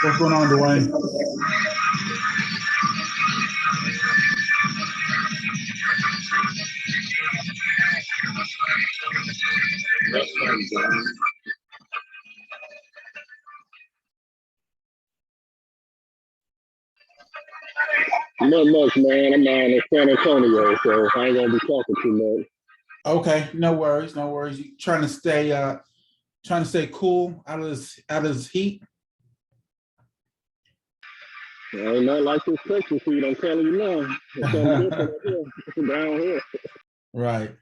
What's going on, Dwayne? Not much, man. I'm down in San Antonio, so I ain't gonna be talking too much. Okay, no worries, no worries. You trying to stay cool out of this heat. Ain't nothing like this Texas heat. I'm telling you now. It's something different up here, down here. Right.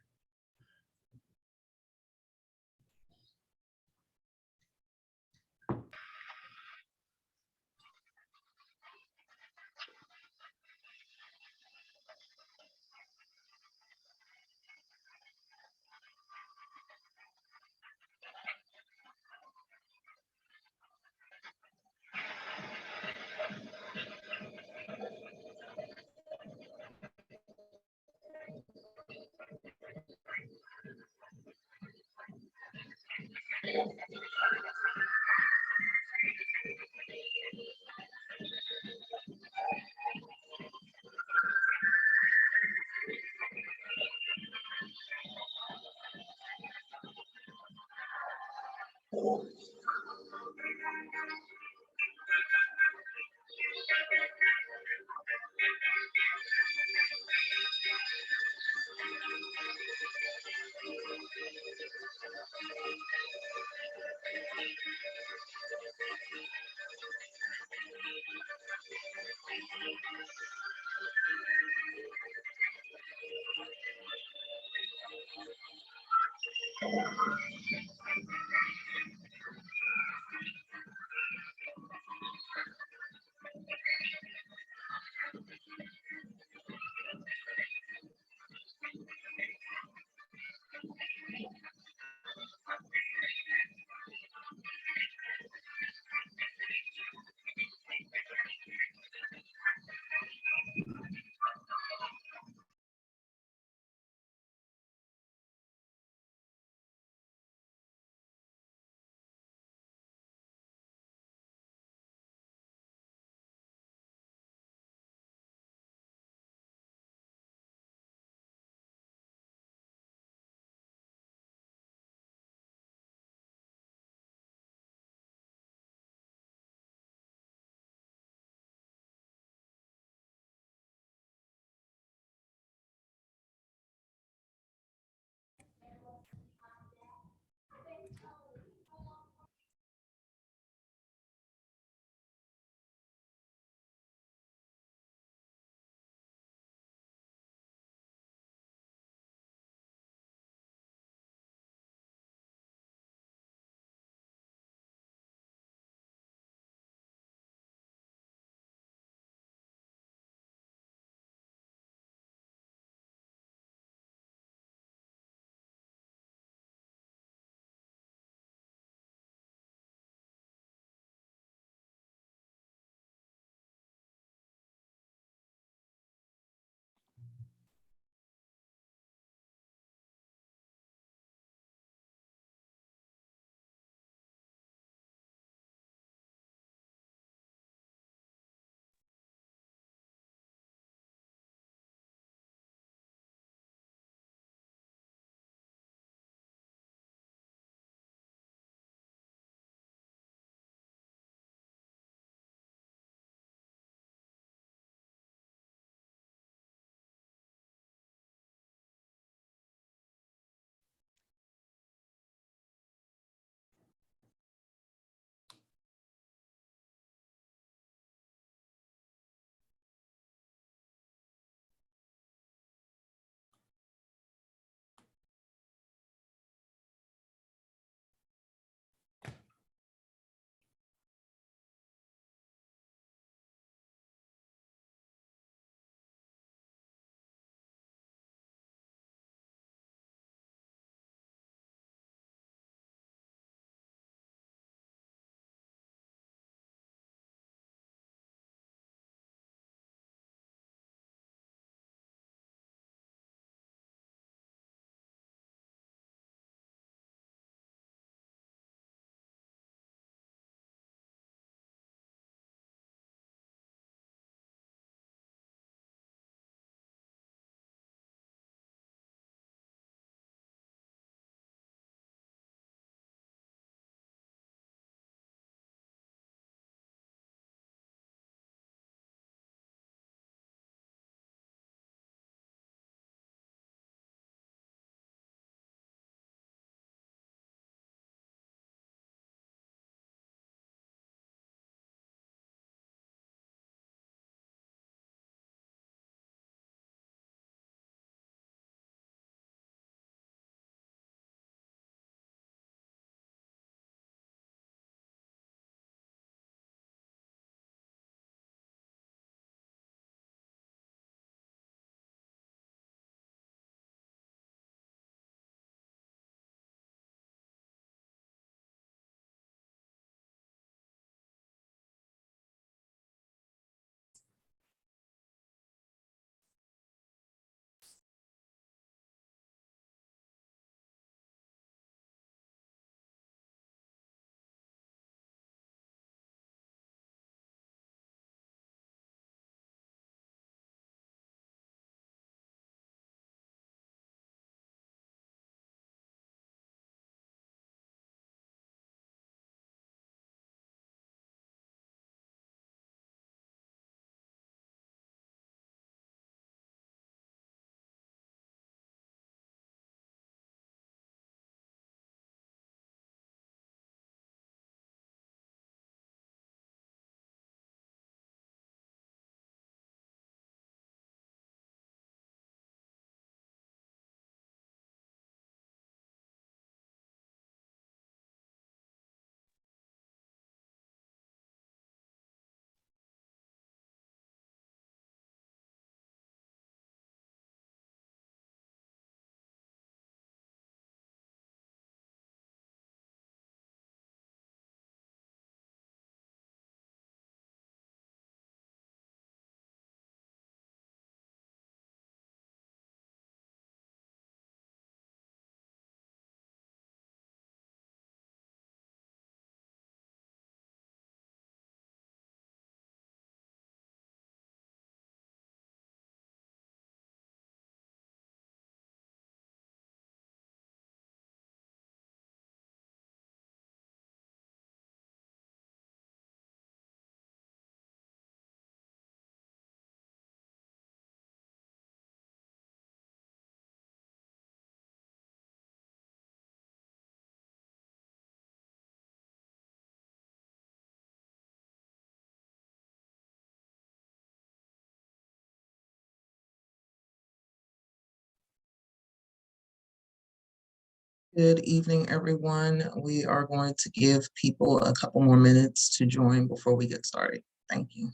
Good evening, everyone. We are going to give people a couple more minutes to join before we get started. Thank you.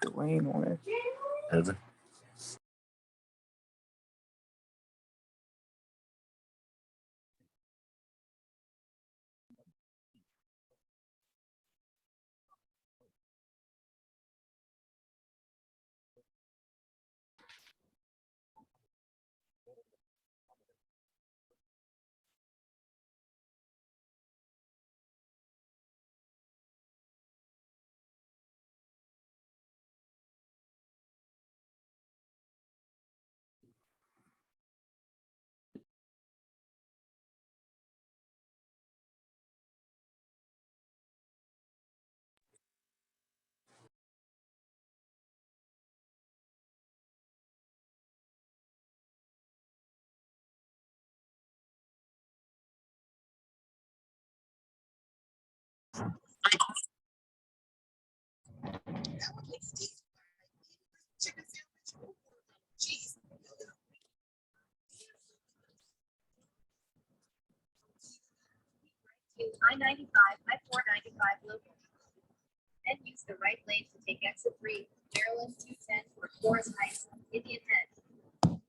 Dwayne on it. Evan. I-95, I-495 local, and use the right lane to take exit 3, Maryland 210 for Forest Heights, Indian Head.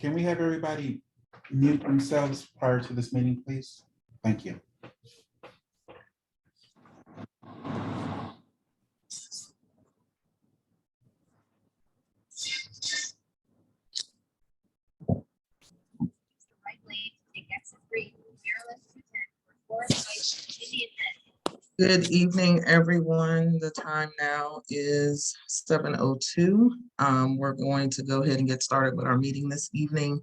Can we have everybody mute themselves prior to this meeting, please? Thank you. Use the right lane to take exit 3, Maryland 210 for Forest Heights, Indian Head. Good evening, everyone. The time now is 7:02. We're going to go ahead and get started with our meeting this evening.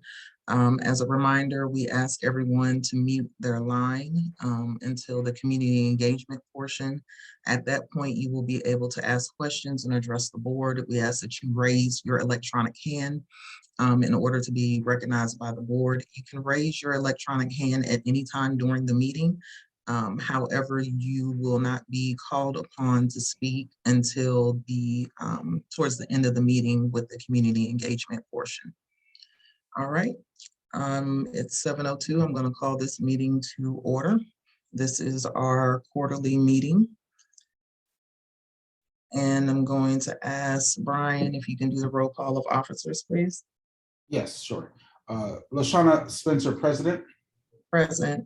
As a reminder, we ask everyone to mute their line until the community engagement portion. At that point, you will be able to ask questions and address the board. We ask that you raise your electronic hand in order to be recognized by the board. You can raise your electronic hand at any time during the meeting. However, you will not be called upon to speak until the towards the end of the meeting with the community engagement portion. All right, it's 7:02. I'm going to call this meeting to order. This is our quarterly meeting. And I'm going to ask Brian if you can do the roll call of officers, please. Yes, sure. LaShawna Spencer, President. Present.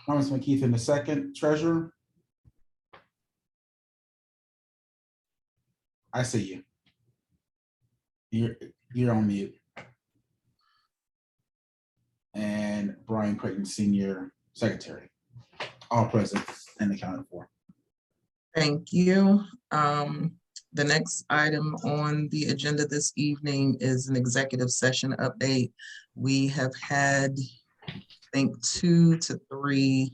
Thomas McKeithen, the second treasurer. I see you. You're on mute. And Brian Creighton, Senior Secretary. All present and accounted for. Thank you. The next item on the agenda this evening is an executive session update. We have had, I think, 2 to 3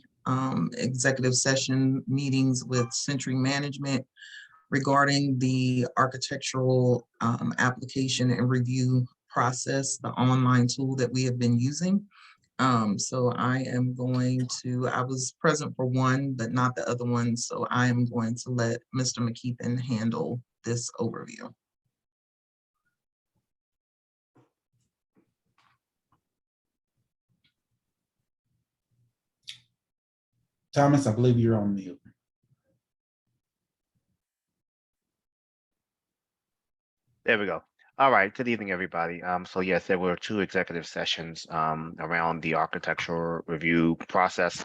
executive session meetings with Century Management regarding the architectural application and review process, the online tool that we have been using. So I was present for one, but not the other one. So I am going to let Mr. McKeithen handle this overview. Thomas, I believe you're on mute. There we go. All right. Good evening, everybody. So yes, there were 2 executive sessions around the architectural review process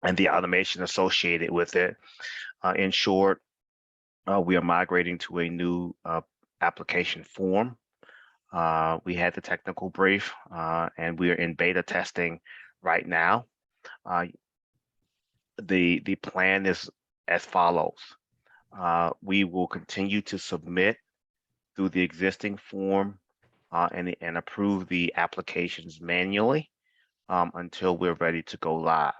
and the automation associated with it. In short, we are migrating to a new application form. We had the technical brief, and we are in beta testing right now. The plan is as follows. We will continue to submit through the existing form and approve the applications manually until we're ready to go live.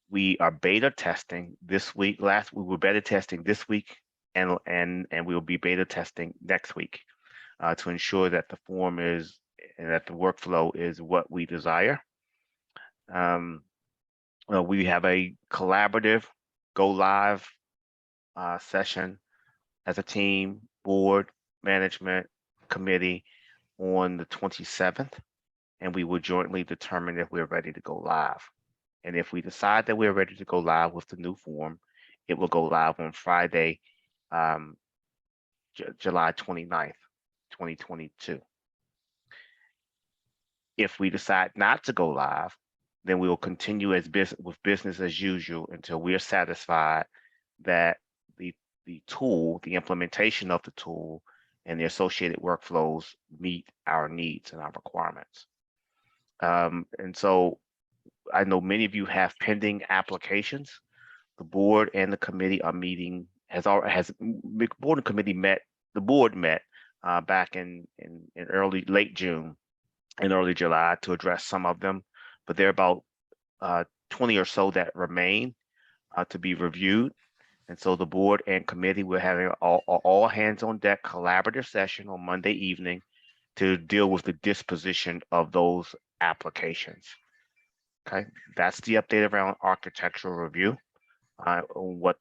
We are beta testing this week. We were beta testing this week, and we will be beta testing next week to ensure that the form is and that the workflow is what we desire. We have a collaborative go live session as a team, board, management, committee on the 27th, and we will jointly determine if we're ready to go live. And if we decide that we're ready to go live with the new form, it will go live on Friday, July 29th, 2022. If we decide not to go live, then we will continue as business as usual until we are satisfied that the tool, the implementation of the tool, and the associated workflows meet our needs and our requirements. And so I know many of you have pending applications. The board and the committee are meeting, the board and committee met, the board met back in late June and early July to address some of them, but there are about 20 or so that remain to be reviewed. And so the board and committee, we're having all hands on deck collaborative session on Monday evening to deal with the disposition of those applications. Okay, that's the update around architectural review. We'll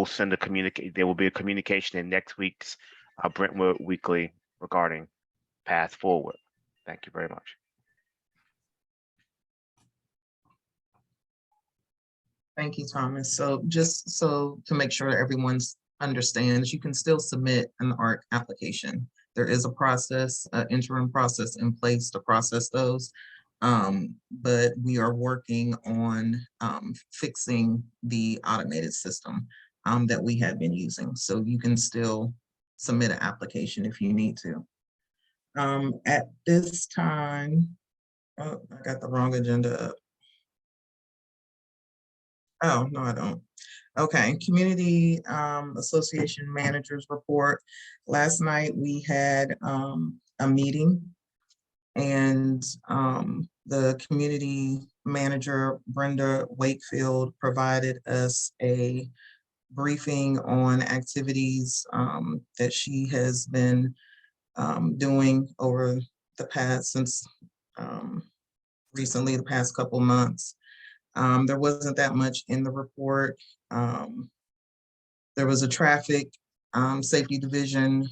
send a communicate. There will be a communication in next week's Brentwood Weekly regarding path forward. Thank you very much. Thank you, Thomas. So just so to make sure everyone understands, you can still submit an ARC application. There is a process, an interim process in place to process those. But we are working on fixing the automated system that we have been using. So you can still submit an application if you need to. At this time, oh, I got the wrong agenda up. Oh, no, I don't. Okay, Community Association Managers Report. Last night we had a meeting, and the community manager, Brenda Wakefield, provided us a briefing on activities that she has been doing over the past, recently, the past couple months. There wasn't that much in the report. There was a traffic safety division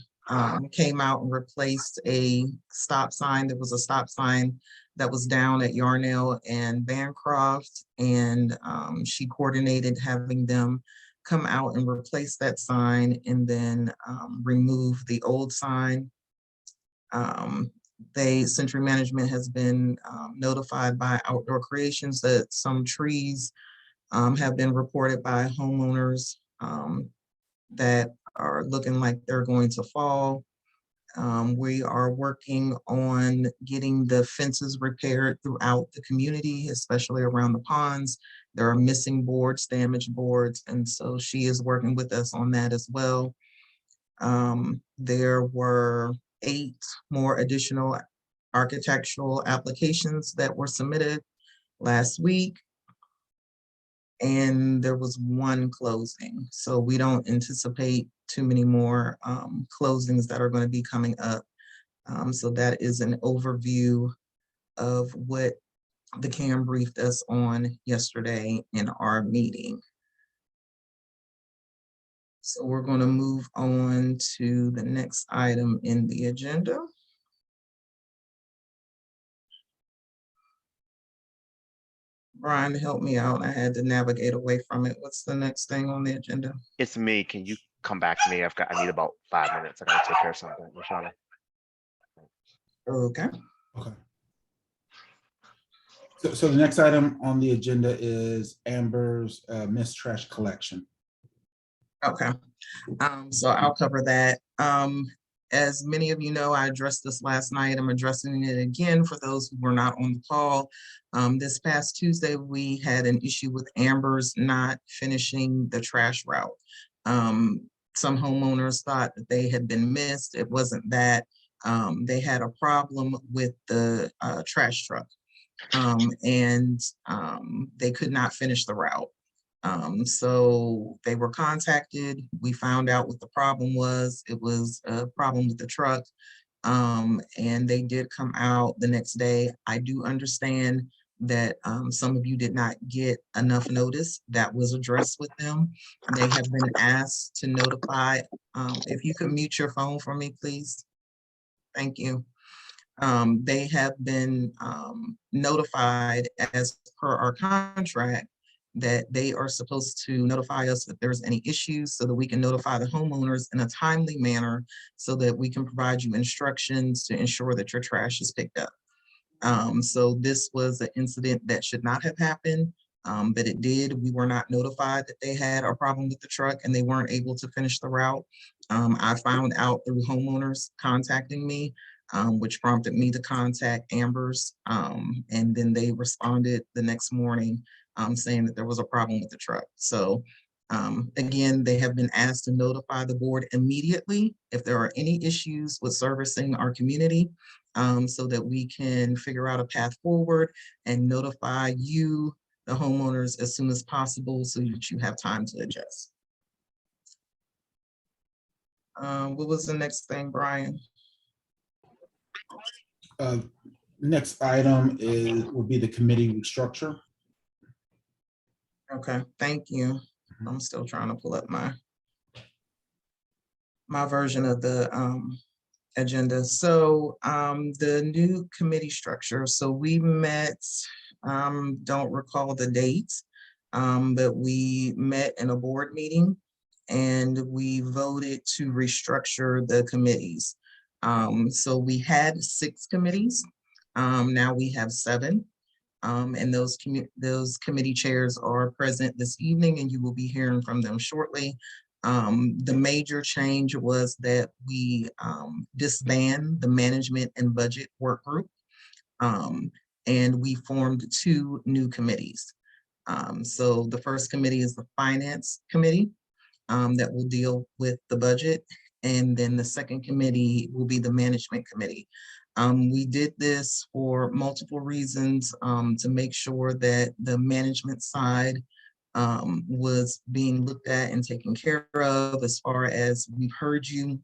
came out and replaced a stop sign. There was a stop sign that was down at Yarnell and Bancroft, and she coordinated having them come out and replace that sign and then remove the old sign. Century Management has been notified by Outdoor Creations that some trees have been reported by homeowners that are looking like they're going to fall. We are working on getting the fences repaired throughout the community, especially around the ponds. There are missing boards, damaged boards, and so she is working with us on that as well. There were 8 more additional architectural applications that were submitted last week, and there was 1 closing. So we don't anticipate too many more closings that are going to be coming up. So that is an overview of what the CAM briefed us on yesterday in our meeting. So we're going to move on to the next item in the agenda. Brian, help me out. I had to navigate away from it. What's the next thing on the agenda? It's me. Can you come back to me? I need about 5 minutes. I gotta take care of something. Rashana. Okay. Okay. So the next item on the agenda is Amber's missed trash collection. Okay. So I'll cover that. As many of you know, I addressed this last night. I'm addressing it again for those who were not on the call. This past Tuesday, we had an issue with Amber's not finishing the trash route. Some homeowners thought that they had been missed. It wasn't that. They had a problem with the trash truck, and they could not finish the route. So they were contacted. We found out what the problem was. It was a problem with the truck. And they did come out the next day. I do understand that some of you did not get enough notice. That was addressed with them. They have been asked to notify, if you could mute your phone for me, please. Thank you. They have been notified as per our contract that they are supposed to notify us if there's any issues so that we can notify the homeowners in a timely manner so that we can provide you instructions to ensure that your trash is picked up. So this was an incident that should not have happened, but it did. We were not notified that they had a problem with the truck and they weren't able to finish the route. I found out through homeowners contacting me, which prompted me to contact Amber's. And then they responded the next morning saying that there was a problem with the truck. So again, they have been asked to notify the board immediately if there are any issues with servicing our community, so that we can figure out a path forward and notify you, the homeowners, as soon as possible so that you have time to adjust. What was the next thing, Brian? Next item would be the committee restructure. Okay, thank you. I'm still trying to pull up my version of the agenda. So the new committee structure. So we met, don't recall the dates, but we met in a board meeting and we voted to restructure the committees. So we had 6 committees. Now we have 7. And those committee chairs are present this evening and you will be hearing from them shortly. The major change was that we disbanded the management and budget work group, and we formed 2 new committees. So the first committee is the finance committee that will deal with the budget, and then the second committee will be the management committee. We did this for multiple reasons, to make sure that the management side was being looked at and taken care of, as far as we've heard the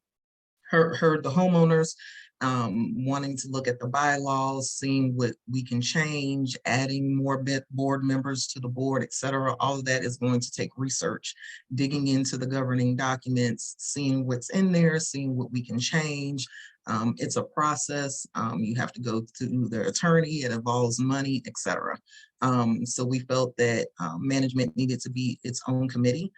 homeowners wanting to look at the bylaws, seeing what we can change, adding more board members to the board, et cetera. All of that is going to take research, digging into the governing documents, seeing what's in there, seeing what we can change. It's a process. You have to go to the attorney, it involves money, et cetera. So we felt that management needed to be its own committee.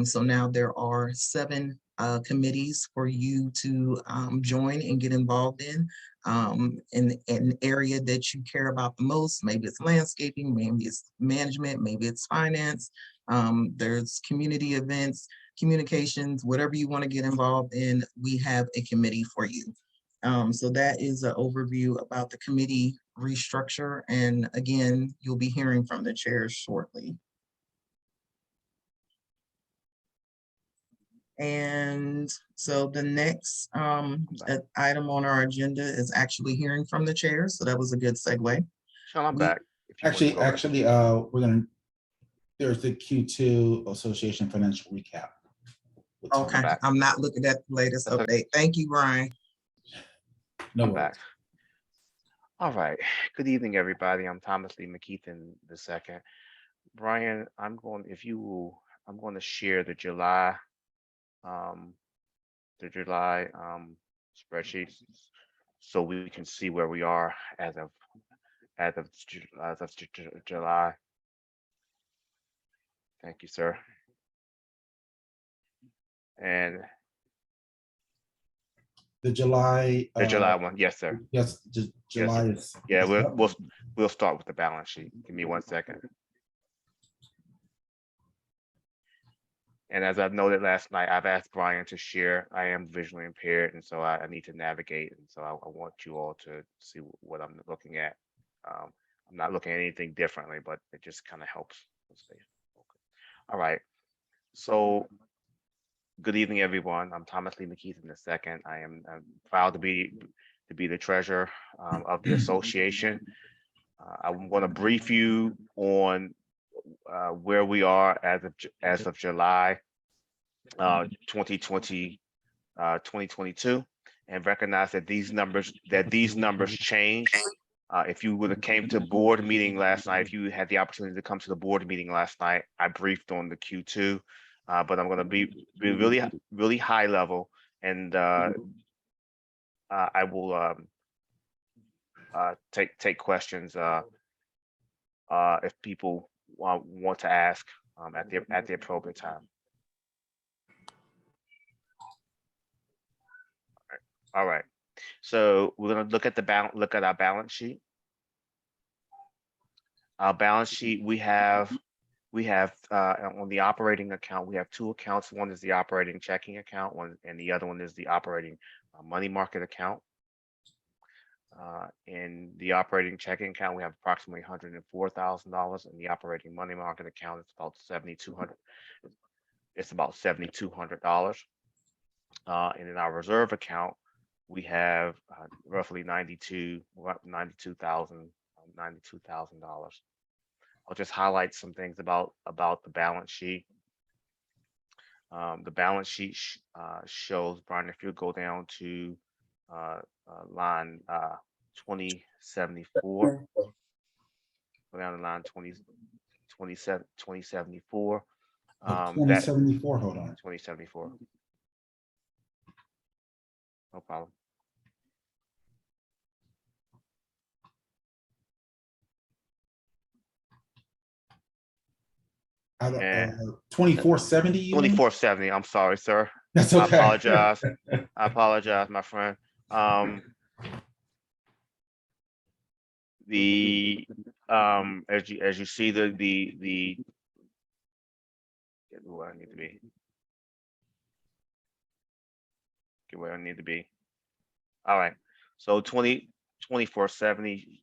So now there are 7 committees for you to join and get involved in an area that you care about the most. Maybe it's landscaping, maybe it's management, maybe it's finance. There's community events, communications, whatever you want to get involved in, we have a committee for you. So that is an overview about the committee restructure. And again, you'll be hearing from the chairs shortly. And so the next item on our agenda is actually hearing from the chairs. So that was a good segue. Sean, I'm back. if you want to Actually, go. there's the Q2 Association Financial Recap. Okay, I'm not looking at the latest That's update. Thank you, Brian. No I'm worries. back. All right. Good evening, everybody. I'm Thomas Lee McKeithen II. Brian, I'm going to share the July spreadsheets so we can see where we are as of July. Thank you, sir. And The July. the July one, yes, sir. Yes, July is. Yeah, we'll start with the balance sheet. Give me 1 second. And as I noted last night, I've asked Brian to share. I am visually impaired, and so I need to navigate. And so I want you all to see what I'm looking at. I'm not looking at anything differently, but it just kind of helps. Okay. All right. So good evening, everyone. I'm Thomas Lee McKeithen II. I'm proud to be the treasurer of the association. I'm going to brief you on where we are as of July 2022, and recognize that these numbers change. If you would have came to board meeting last night, if you had the opportunity to come to the board meeting last night, I briefed on the Q2, but I'm going to be really high level, and I will take questions if people want to ask at the appropriate time. All right. So we're going to look at our balance sheet. Our balance sheet, we have on the operating account, we have two accounts. One is the operating checking account, and the other one is the operating money market account. In the operating checking account, we have approximately $104,000. In the operating money market account, it's about $7,200. It's about $7,200. And in our reserve account, we have roughly $92,000. I'll just highlight some things about the balance sheet. The balance sheet shows, Brian, if you go down to line 2074, go down to line 2074. 2074, hold on. 2074. No problem. And 2470. 2470. I'm sorry, sir. That's okay. I apologize, my friend. As you see the get where I need to be. Get where I need to be. All right. So 2470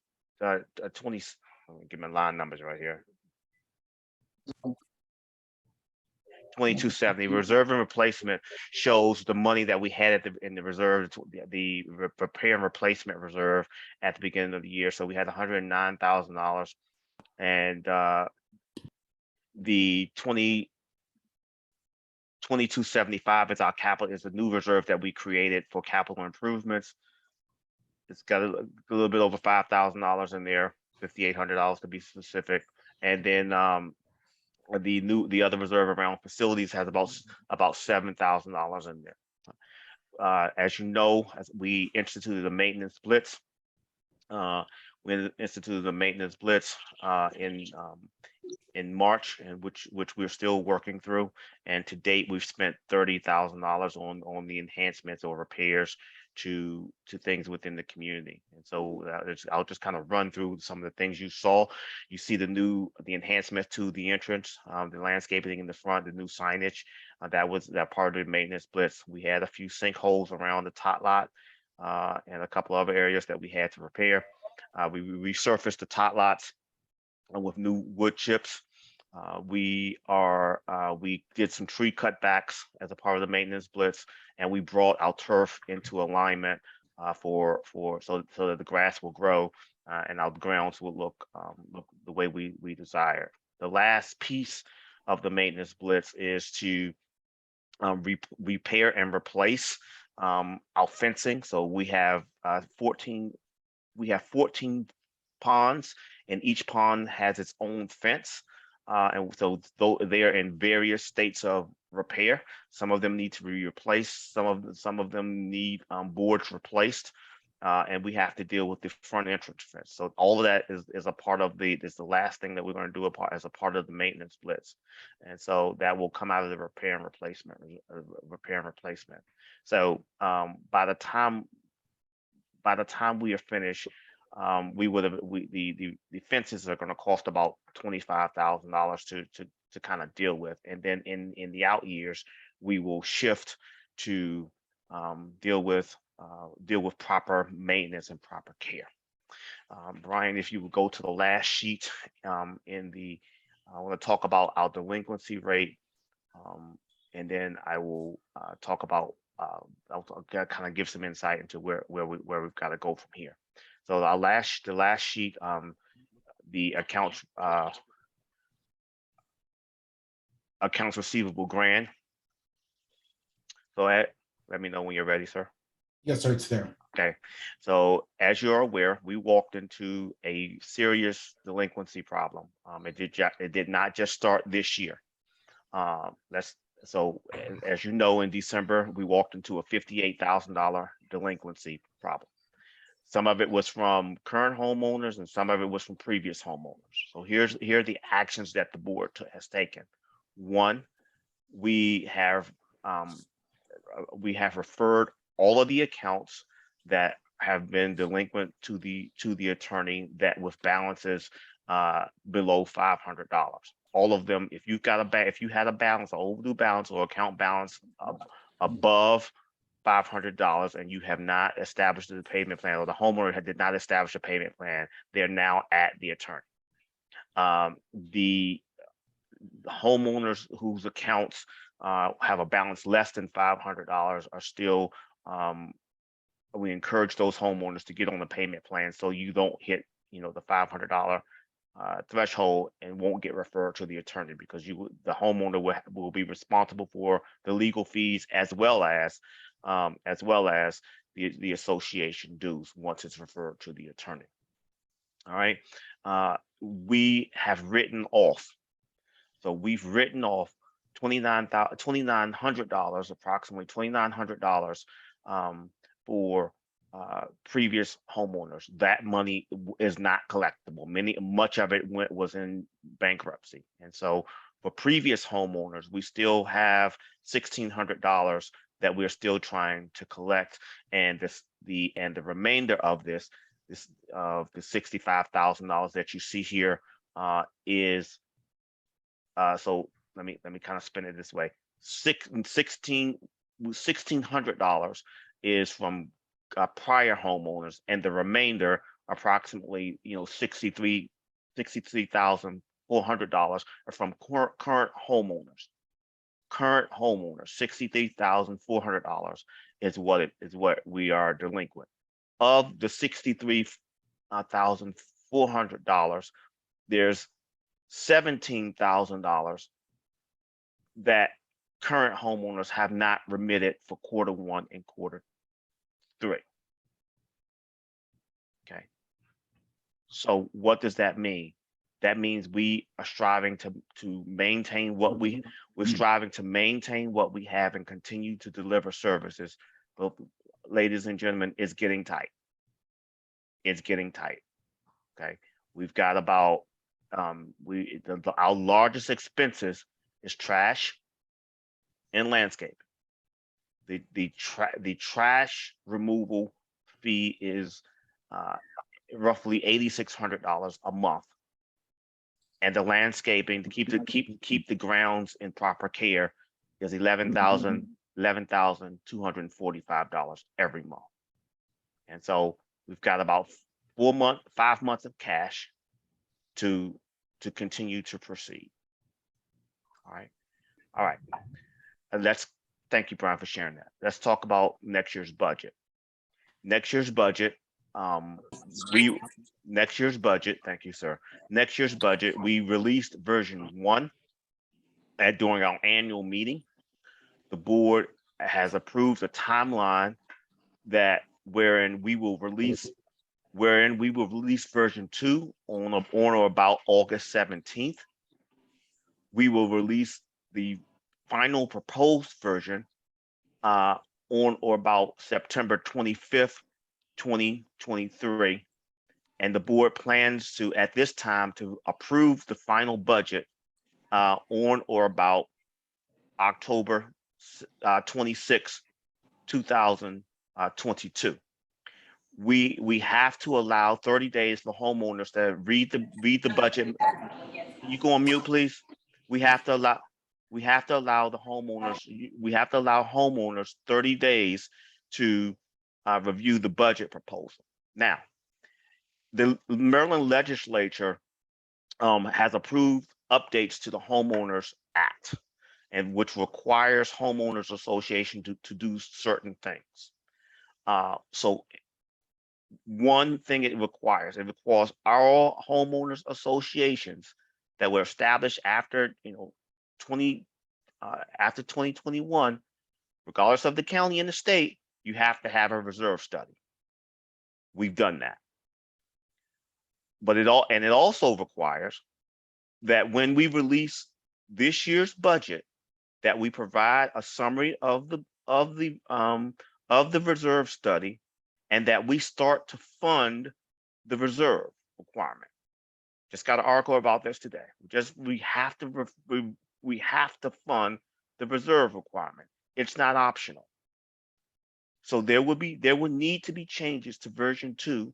20. Let me give my line numbers right here. 2270 reserve and replacement shows the money that we had in the reserve, the repair and replacement reserve at the beginning of the year. So we had $109,000, and the 2275 is our capital, is the new reserve that we created for capital improvements. It's got a little bit over $5,000 in there, $5,800 to be specific, and then the other reserve around facilities has about $7,000 in there. As you know, as we instituted the maintenance blitz, in March, and which we're still working through. And to date, we've spent $30,000 on the enhancements or repairs to things within the community. And so I'll just kind of run through some of the things you saw. You see the enhancements to the entrance, the landscaping in the front, the new signage. That part of the maintenance blitz. We had a few sinkholes around the tot lot and a couple other areas that we had to repair. We resurfaced the tot lots with new wood chips. We did some tree cutbacks as a part of the maintenance blitz, and we brought our turf into alignment so that the grass will grow and our grounds will look the way we desire. The last piece of the maintenance blitz is to repair and replace our fencing. So we have 14 ponds, and each pond has its own fence. And so they are in various states of repair. Some of them need to be replaced. Some of them need boards replaced, and we have to deal with the front entrance fence. So all of that is a part of is the last thing that we're going to do as a part of the maintenance blitz, and so that will come out of the repair and replacement. So by the time we are finished, the fences are going to cost about $25,000 to kind of deal with, and then in the out years we will shift to deal with proper maintenance and proper care. Brian, if you would go to the last sheet, I want to talk about our delinquency rate, and then I will talk about I'll kind of give some insight into where we've got to go from here. So the last sheet, the accounts receivable grand. So let me know when you're ready, sir. Yes, sir, it's there. Okay, so as you're aware, we walked into a serious delinquency problem. It did not just start this year. As you know, in December, we walked into a $58,000 delinquency problem. Some of it was from current homeowners and some of it was from previous homeowners. So here are the actions that the board has taken. One, we have referred all of the accounts that have been delinquent to the attorney that with balances below $500. All of them, if you had a balance, an overdue balance or account balance above $500 and you have not established the payment plan, or the homeowner did not establish a payment plan, they're now at the attorney. The homeowners whose accounts have a balance less than $500 are still, we encourage those homeowners to get on the payment plan so you don't hit, the $500 threshold and won't get referred to the attorney, because the homeowner will be responsible for the legal fees as well as the association dues once it's referred to the attorney. All right, we have written off. So we've written off $2,900, approximately $2,900 for previous homeowners. That money is not collectible. Much of it was in bankruptcy. And so for previous homeowners, we still have $1,600 that we're still trying to collect. And the remainder of the $65,000 that you see here is so let me kind of spin it this way. $1,600 is from prior homeowners, and the remainder, approximately $63,400 are from current homeowners. Current homeowners, $63,400 is what we are delinquent. Of the $63,400, there's $17,000 that current homeowners have not remitted for Q1 and Q3. Okay. So what does that mean? That means we are striving to maintain what we're striving to maintain what we have and continue to deliver services. But ladies and gentlemen, it's getting tight. It's getting tight. Okay. We've got about our largest expenses is trash and landscape. The trash removal fee is roughly $8,600 a month, and the landscaping to keep the grounds in proper care is $11,245 every month. And so we've got about 5 months of cash to continue to proceed. All right. And thank you, Brian, for sharing that. Let's talk about next year's budget. Next year's budget, thank you, sir. Next year's budget, we released version 1 during our annual meeting. The board has approved a timeline wherein we will release version 2 on or about August 17th. We will release the final proposed version on or about September 25th, 2023. And the board plans to, at this time, to approve the final budget on or about October 26, 2022. We have to allow 30 days for homeowners to read the budget. You go on mute, please. We have to allow the homeowners 30 days to review the budget proposal. Now, the Maryland legislature has approved updates to the Homeowners Act, and which requires homeowners association to do certain things. So one thing it requires all homeowners associations that were established after 2021, regardless of the county and the state, you have to have a reserve study. We've done that. But it also requires that when we release this year's budget, that we provide a summary of the reserve study, and that we start to fund the reserve requirement. Just got an article about this today. We have to fund the reserve requirement. It's not optional. So there will need to be changes to version 2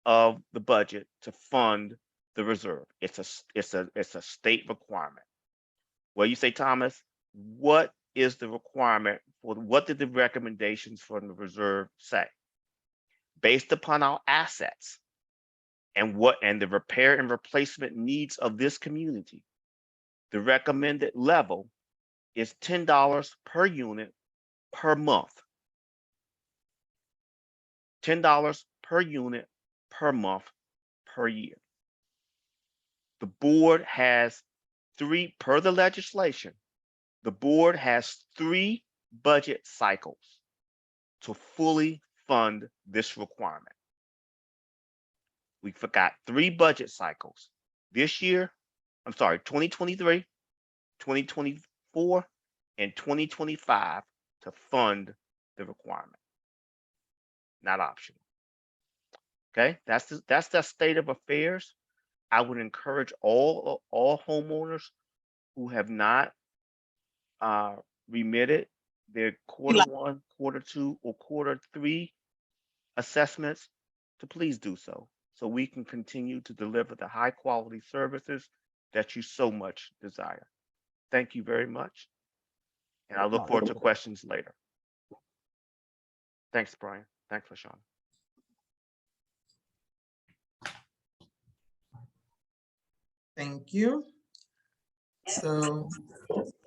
of the budget to fund the reserve. It's a state requirement. Well, you say, Thomas, what is the requirement for, what did the recommendations from the reserve say? Based upon our assets and the repair and replacement needs of this community, the recommended level is $10 per unit per month. $10 per unit per month per year. The board has per the legislation, the board has 3 budget cycles to fully fund this requirement. We forgot 3 budget cycles this year. 2023, 2024, and 2025 to fund the requirement. Not optional. Okay, that's the state of affairs. I would encourage all homeowners who have not remitted their Q1, Q2, or Q3 assessments to please do so we can continue to deliver the high quality services that you so much desire. Thank you very much. And I look forward to questions later. Thanks, Brian. Thanks, LaShawn. Thank you. So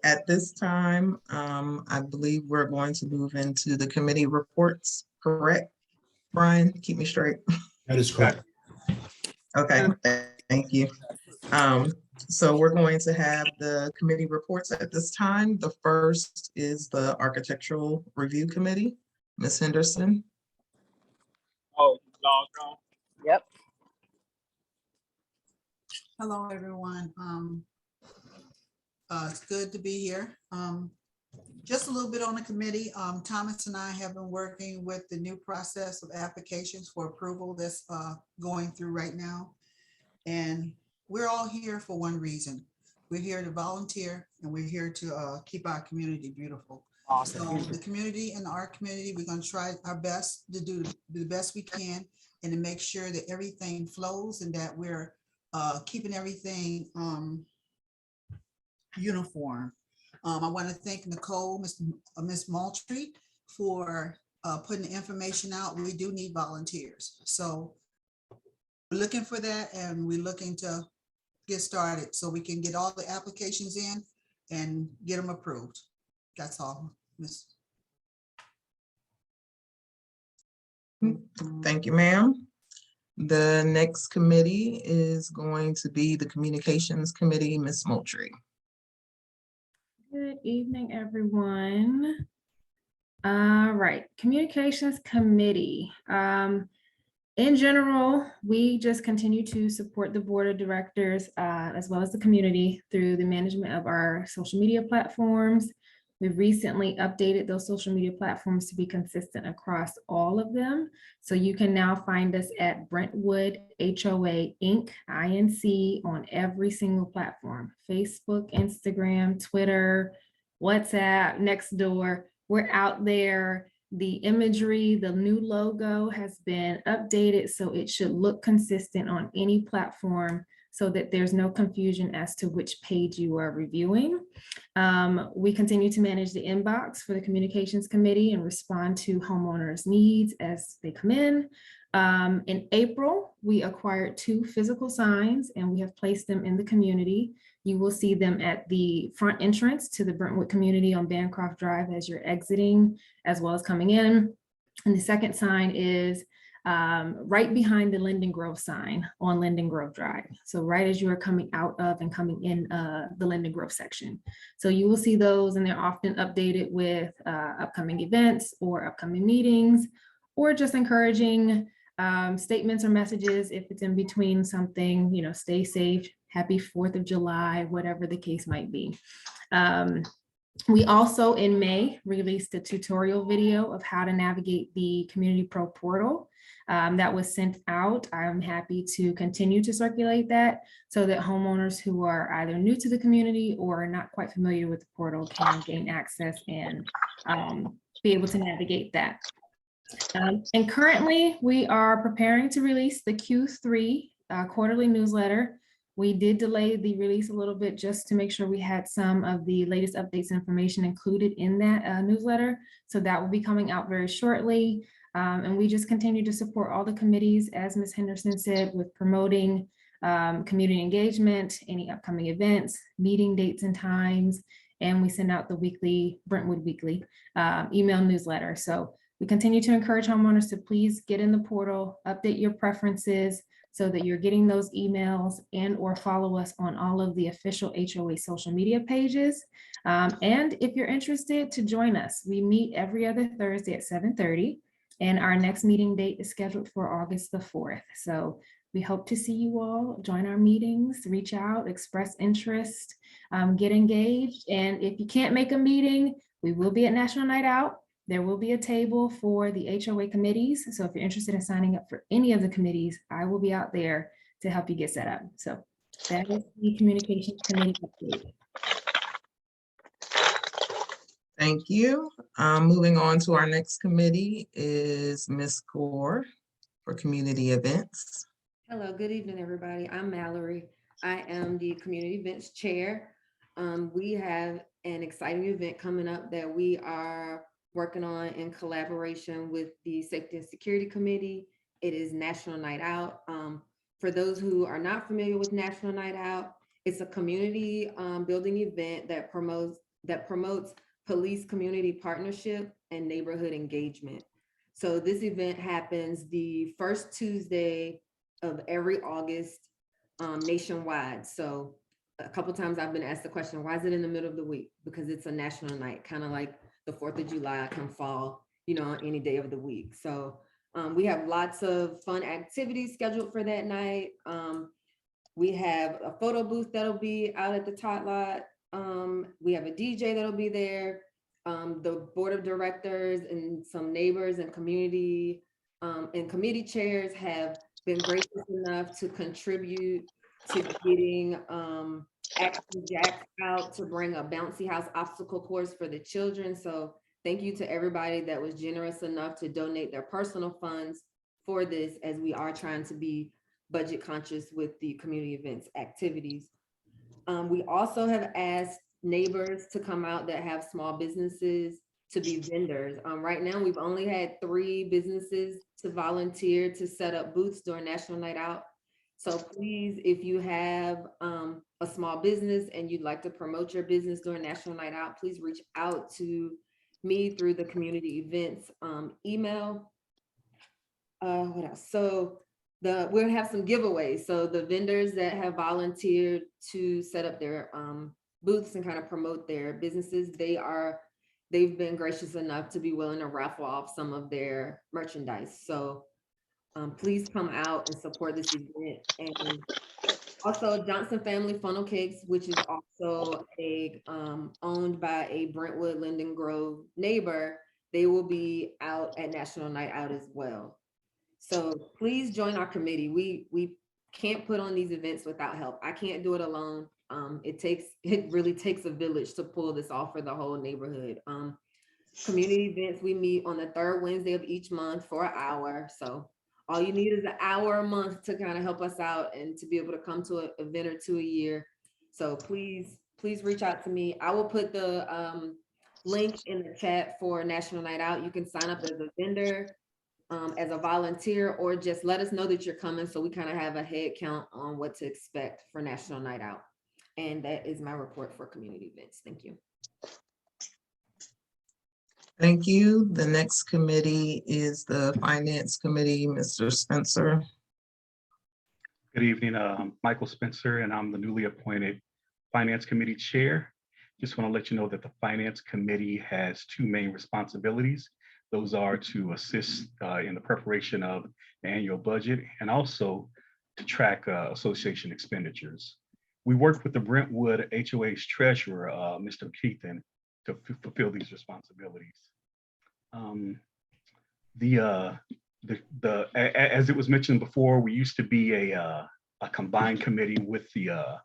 at this time, I believe we're going to move into the committee reports, correct? Brian, keep me straight. That is correct. Okay, thank you. So we're going to have the committee reports at this time. The first is the Architectural Review Committee. Ms. Henderson. Yep. Hello, everyone. It's good to be here. Just a little bit on the committee. Thomas and I have been working with the new process of applications for approval that's going through right now. And we're all here for one reason. We're here to volunteer, and we're here to keep our community beautiful. Awesome. So the community and our community, we're going to try our best to do the best we can and to make sure that everything flows and that we're keeping everything uniform. I want to thank Nicole, Ms. Moultrie, for putting the information out. We do need volunteers. So we're looking for that, and we're looking to get started so we can get all the applications in and get them approved. That's all, Ms. Thank you, ma'am. The next committee is going to be the Communications Committee, Ms. Moultrie. Good evening, everyone. All right, Communications Committee. In general, we just continue to support the board of directors as well as the community through the management of our social media platforms. We've recently updated those social media platforms to be consistent across all of them. So you can now find us at Brentwood HOA Inc. INC on every single platform: Facebook, Instagram, Twitter, WhatsApp, Nextdoor. We're out there. The imagery, the new logo has been updated, so it should look consistent on any platform so that there's no confusion as to which page you are reviewing. We continue to manage the inbox for the Communications Committee and respond to homeowners' needs as they come in. In April, we acquired 2 physical signs, and we have placed them in the community. You will see them at the front entrance to the Brentwood community on Bancroft Drive as you're exiting, as well as coming in. And the second sign is right behind the Linden Grove sign on Linden Grove Drive. So right as you are coming out of and coming in the Linden Grove section. So you will see those, and they're often updated with upcoming events or upcoming meetings, or just encouraging statements or messages if it's in between something, you know, stay safe, happy 4th of July, whatever the case might be. We also in May released a tutorial video of how to navigate the Community Pro portal that was sent out. I'm happy to continue to circulate that so that homeowners who are either new to the community or not quite familiar with the portal can gain access and be able to navigate that. And currently we are preparing to release the Q3 quarterly newsletter. We did delay the release a little bit just to make sure we had some of the latest updates information included in that newsletter. So that will be coming out very shortly. And we just continue to support all the committees, as Ms. Henderson said, with promoting community engagement, any upcoming events, meeting dates and times, and we send out the weekly Brentwood Weekly email newsletter. So we continue to encourage homeowners to please get in the portal, update your preferences so that you're getting those emails, and or follow us on all of the official HOA social media pages. And if you're interested to join us, we meet every other Thursday at 7:30, and our next meeting date is scheduled for August the 4th. So we hope to see you all join our meetings, reach out, express interest, get engaged. And if you can't make a meeting, we will be at National Night Out. There will be a table for the HOA committees. So if you're interested in signing up for any of the committees, I will be out there to help you get set up. So that is the communications committee update. Thank you. Moving on to our next committee is Ms. Gore for community events. Hello, good evening, everybody. I'm Mallory. I am the community events chair. We have an exciting event coming up that we are working on in collaboration with the Safety and Security Committee. It is National Night Out. For those who are not familiar with National Night Out, it's a community building event that promotes police community partnership and neighborhood engagement. So this event happens the first Tuesday of every August nationwide. So a couple times I've been asked the question, why is it in the middle of the week? Because it's a national night, kind of like the 4th of July can fall, you know, on any day of the week. So we have lots of fun activities scheduled for that night. We have a photo booth that'll be out at the tot lot. We have a DJ that'll be there. The board of directors and some neighbors and community and committee chairs have been gracious enough to contribute to getting Action Jacks out to bring a bouncy house obstacle course for the children. So thank you to everybody that was generous enough to donate their personal funds for this, as we are trying to be budget conscious with the community events activities. We also have asked neighbors to come out that have small businesses to be vendors. Right now, we've only had 3 businesses to volunteer to set up booths during National Night Out. So please, if you have a small business and you'd like to promote your business during National Night Out, please reach out to me through the community events email. What else? So we'll have some giveaways. So the vendors that have volunteered to set up their booths and kind of promote their businesses, they've been gracious enough to be willing to raffle off some of their merchandise. So please come out and support this event. And also Johnson Family Funnel Cakes, which is also owned by a Brentwood Linden Grove neighbor, they will be out at National Night Out as well. So please join our committee. We can't put on these events without help. I can't do it alone. It really takes a village to pull this off for the whole neighborhood. Community events, we meet on the 3rd Wednesday of each month for an hour. So all you need is an hour a month to kind of help us out and to be able to come to an event or 2 a year. So please reach out to me. I will put the link in the chat for National Night Out. You can sign up as a vendor, as a volunteer, or just let us know that you're coming so we kind of have a head count on what to expect for National Night Out. And that is my report for community events. Thank you. Thank you. The next committee is the Finance Committee, Mr. Spencer. Good evening, Michael Spencer, and I'm the newly appointed Finance Committee Chair. Just want to let you know that the Finance Committee has two main responsibilities. Those are to assist in the preparation of the annual budget and also to track association expenditures. We work with the Brentwood HOA's treasurer, Mr. Keithan, to fulfill these responsibilities. As it was mentioned before, we used to be a combined committee with the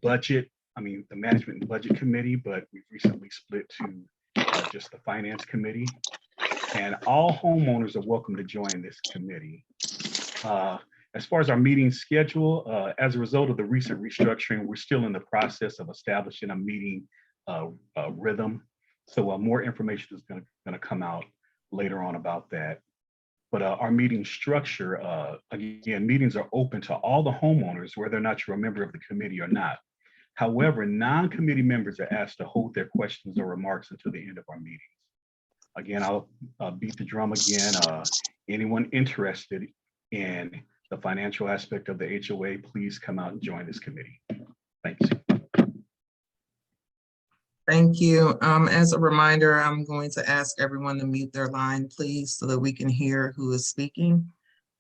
budget, the management and budget committee, but we've recently split to just the finance committee. And all homeowners are welcome to join this committee. As far as our meeting schedule, as a result of the recent restructuring, we're still in the process of establishing a meeting rhythm. So more information is going to come out later on about that. But our meeting structure, again, meetings are open to all the homeowners, whether or not you're a member of the committee or not. However, non-committee members are asked to hold their questions or remarks until the end of our meetings. Again, I'll beat the drum again. Anyone interested in the financial aspect of the HOA, please come out and join this committee. Thanks. Thank you. As a reminder, I'm going to ask everyone to mute their line, please, so that we can hear who is speaking.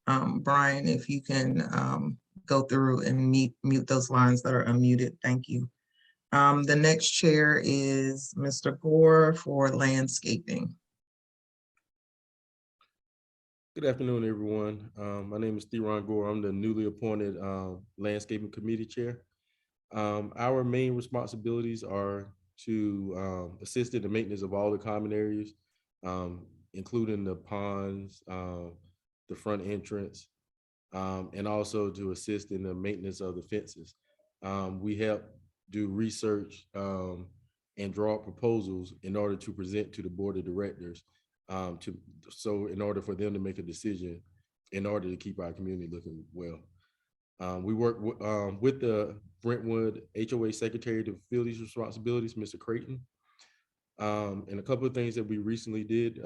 Brian, if you can go through and mute those lines that are unmuted. Thank you. The next chair is Mr. Gore for landscaping. Good afternoon, everyone. My name is Theron Gore. I'm the newly appointed landscaping committee chair. Our main responsibilities are to assist in the maintenance of all the common areas, including the ponds, the front entrance, and also to assist in the maintenance of the fences. We help do research and draw up proposals in order to present to the board of directors, so in order for them to make a decision in order to keep our community looking well. We work with the Brentwood HOA Secretary to fulfill these responsibilities, Mr. Creighton. And a couple of things that we recently did,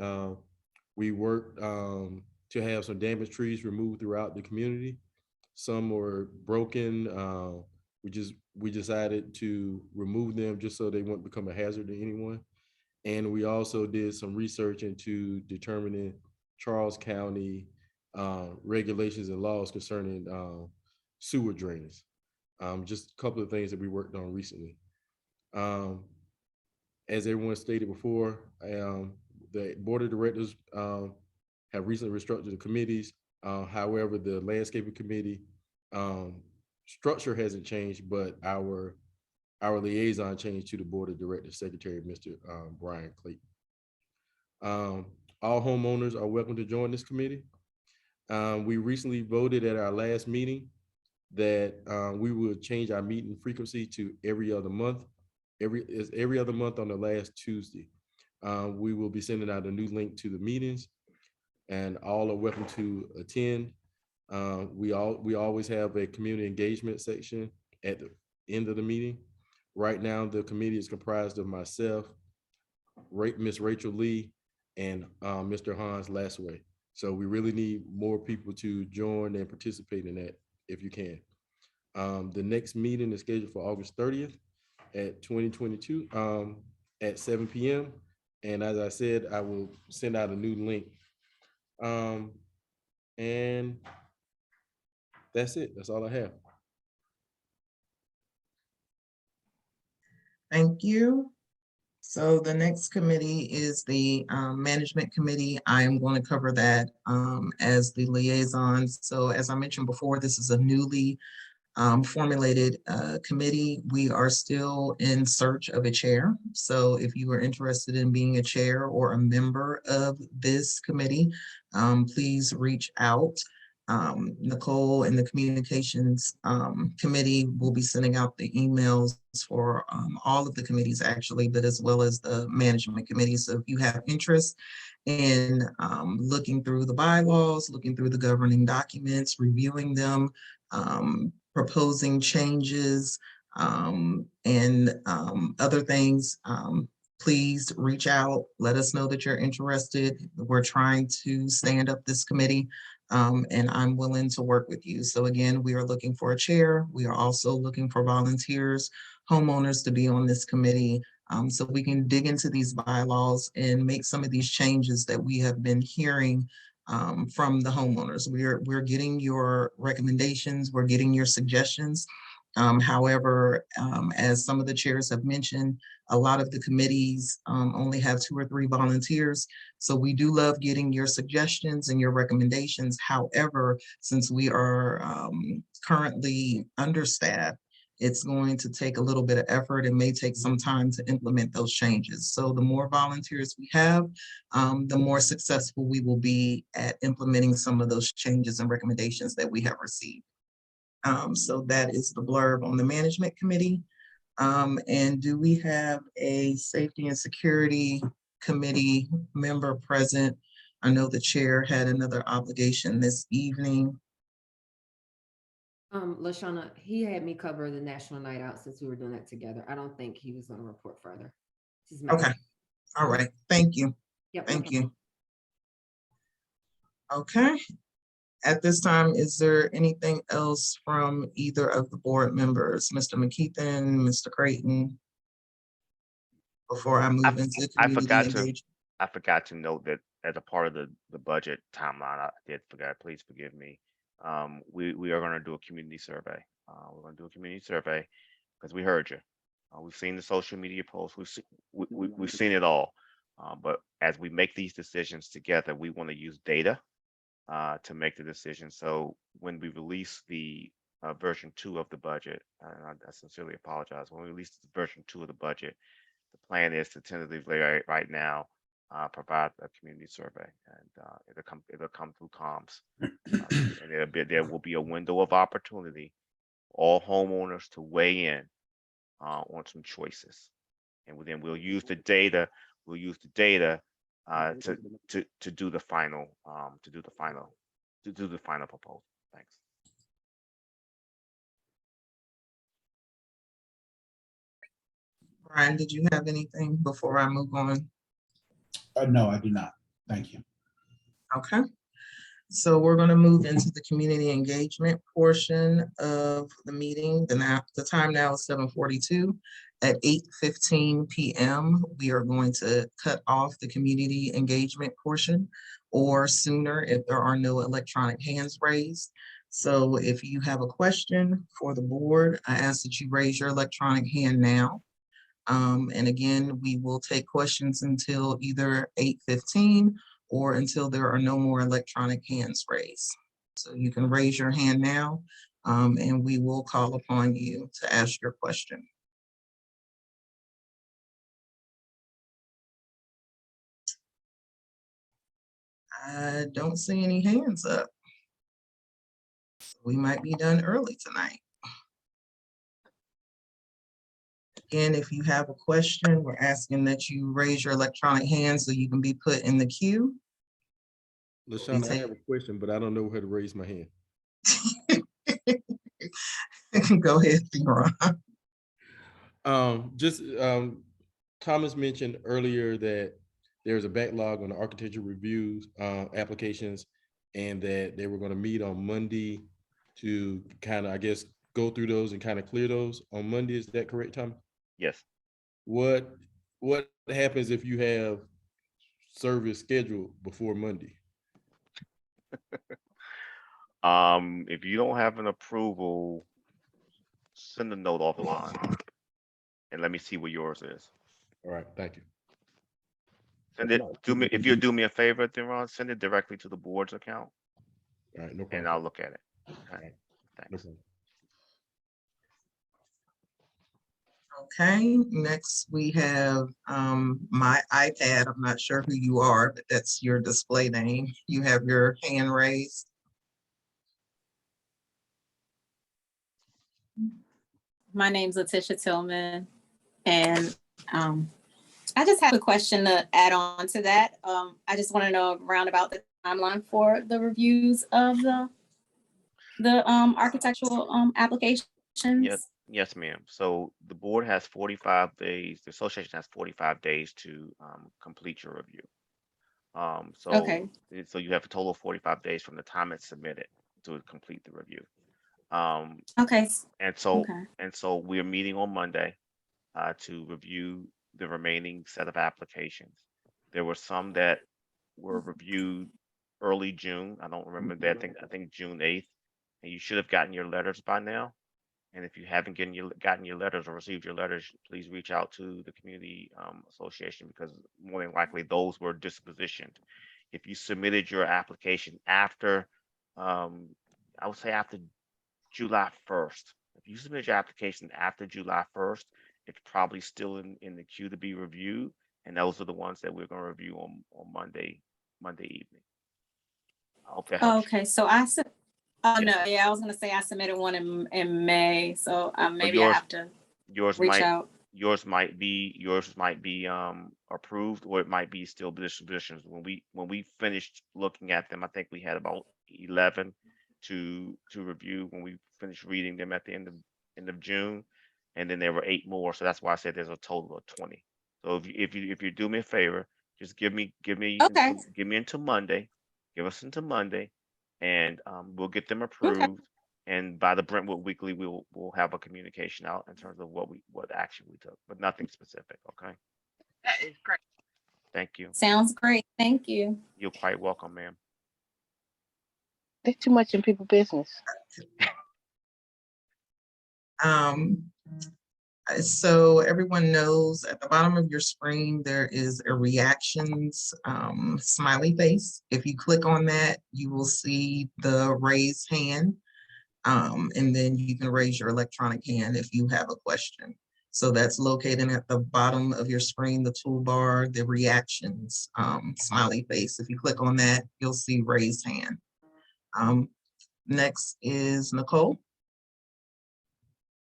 we worked to have some damaged trees removed throughout the community. Some were broken. We decided to remove them just so they won't become a hazard to anyone. And we also did some research into determining Charles County regulations and laws concerning sewer drainage. Just a couple of things that we worked on recently. As everyone stated before, the board of directors have recently restructured the committees. However, the landscaping committee structure hasn't changed, but our liaison changed to the board of directors secretary, Mr. Brian Clayton. All homeowners are welcome to join this committee. We recently voted at our last meeting that we would change our meeting frequency to every other month. Every other month on the last Tuesday. We will be sending out a new link to the meetings, and all are welcome to attend. We always have a community engagement section at the end of the meeting. Right now, the committee is comprised of myself, Miss Rachel Lee, and Mr. Hans Lassway. So we really need more people to join and participate in that if you can. The next meeting is scheduled for August 30th at 2022 at 7 p.m. And as I said, I will send out a new link. And that's it. That's all I have. Thank you. So the next committee is the management committee. I am going to cover that as the liaison. So as I mentioned before, this is a newly formulated committee. We are still in search of a chair. So if you are interested in being a chair or a member of this committee, please reach out. Nicole and the communications committee will be sending out the emails for all of the committees actually, but as well as the management committee. So if you have interest in looking through the bylaws, looking through the governing documents, reviewing them, proposing changes and other things, please reach out, let us know that you're interested. We're trying to stand up this committee, and I'm willing to work with you. So again, we are looking for a chair. We are also looking for volunteers, homeowners to be on this committee, so we can dig into these bylaws and make some of these changes that we have been hearing from the homeowners. We're getting your recommendations, we're getting your suggestions. However, as some of the chairs have mentioned, a lot of the committees only have 2 or 3 volunteers. So we do love getting your suggestions and your recommendations. However, since we are currently understaffed, it's going to take a little bit of effort and may take some time to implement those changes. So the more volunteers we have, the more successful we will be at implementing some of those changes and recommendations that we have received. So that is the blurb on the management committee. And do we have a safety and security committee member present? I know the chair had another obligation this evening. LaShawna, he had me cover the National Night Out since we were doing that together. I don't think he was gonna report further. Just me. Okay, all right, thank you, Yep, no thank problem. you. Okay, at this time, is there anything else from either of the board members, Mr. McKeithen, Mr. Creighton? Before I move into I community forgot engagement. to note that as a part of the budget timeline, I did forget, please forgive me. We are gonna do a community survey. We're gonna do a community survey because we heard you. We've seen the social media posts, we've seen it all. But as we make these decisions together, we want to use data to make the decision. So when we release the version 2 of the budget, and I sincerely apologize, when we release version 2 of the budget, the plan is to tentatively right now provide a community survey, and it'll come through comms, and there will be a window of opportunity for all homeowners to weigh in on some choices, and then we'll use the data. We'll use the data to do the final proposal. Thanks. Brian, did you have anything before I move on? No, I do not. Thank you. Okay, so we're going to move into the community engagement portion of the meeting. The time now is 7:42. At 8:15 p.m., we are going to cut off the community engagement portion, or sooner if there are no electronic hands raised. So if you have a question for the board, I ask that you raise your electronic hand now. And again, we will take questions until either 8:15 or until there are no more electronic hands raised. So you can raise your hand now, and we will call upon you to ask your question. I don't see any hands up. We might be done early tonight. Again, if you have a question, we're asking that you raise your electronic hand so you can be put in the queue. LaShawna, I have a question, but I don't know where to raise my hand. Go ahead, Theron. Thomas mentioned earlier that there's a backlog on the architecture reviews applications, and that they were going to meet on Monday to kind of, I guess, go through those and kind of clear those on Monday. Is that correct, Thomas? Yes. What happens if you have service scheduled before Monday? If you don't have an approval, send a note off the line and let me see what yours is. All right, thank you. Send it to me. If you'll do me a favor, Theron, send it directly to the board's account. All right, no problem. And I'll look at it. Okay. Right. Thanks. No problem. Okay, next we have my iPad. I'm not sure who you are, but that's your display name. You have your hand raised. My name's Letitia Tillman, and I just have a question to add on to that. I just want to know around about the timeline for the reviews of the architectural applications. Yes, ma'am. So the board has 45 days, the association has 45 days to complete your review. Okay, So you have a total of 45 days from the time it's submitted to complete the review. Um, okay, and so okay. we're meeting on Monday to review the remaining set of applications. There were some that were reviewed early June. I don't remember that. I think June 8th. And you should have gotten your letters by now. And if you haven't gotten your letters or received your letters, please reach out to the community association, because more than likely those were dispositioned. If you submitted your application after, I would say after July 1st, if you submit your application after July 1st, it's probably still in the queue to be reviewed. And those are the ones that we're going to review on Monday evening. I hope that helps. Okay, so I said, oh Yeah. no, yeah, I was gonna say I submitted one in May, so So maybe I have to yours reach might out. yours might be approved, or it might be still dispositions. When we finished looking at them, I think we had about 11 to review when we finished reading them at the end of June, and then there were 8 more. So that's why I said there's a total of 20. So if you do me a favor, just give me Okay, until Monday, give us until Monday, and we'll get them okay, approved. And by the Brentwood Weekly, we'll have a communication out in terms of what action we took, but nothing specific. Okay. that is great. Thank you. Sounds great. Thank you. You're quite welcome, ma'am. They're too much in people business. So everyone knows at the bottom of your screen, there is a reactions smiley face. If you click on that, you will see the raised hand. And then you can raise your electronic hand if you have a question. So that's located at the bottom of your screen, the toolbar, the reactions smiley face. If you click on that, you'll see raised hand. Next is Nicole.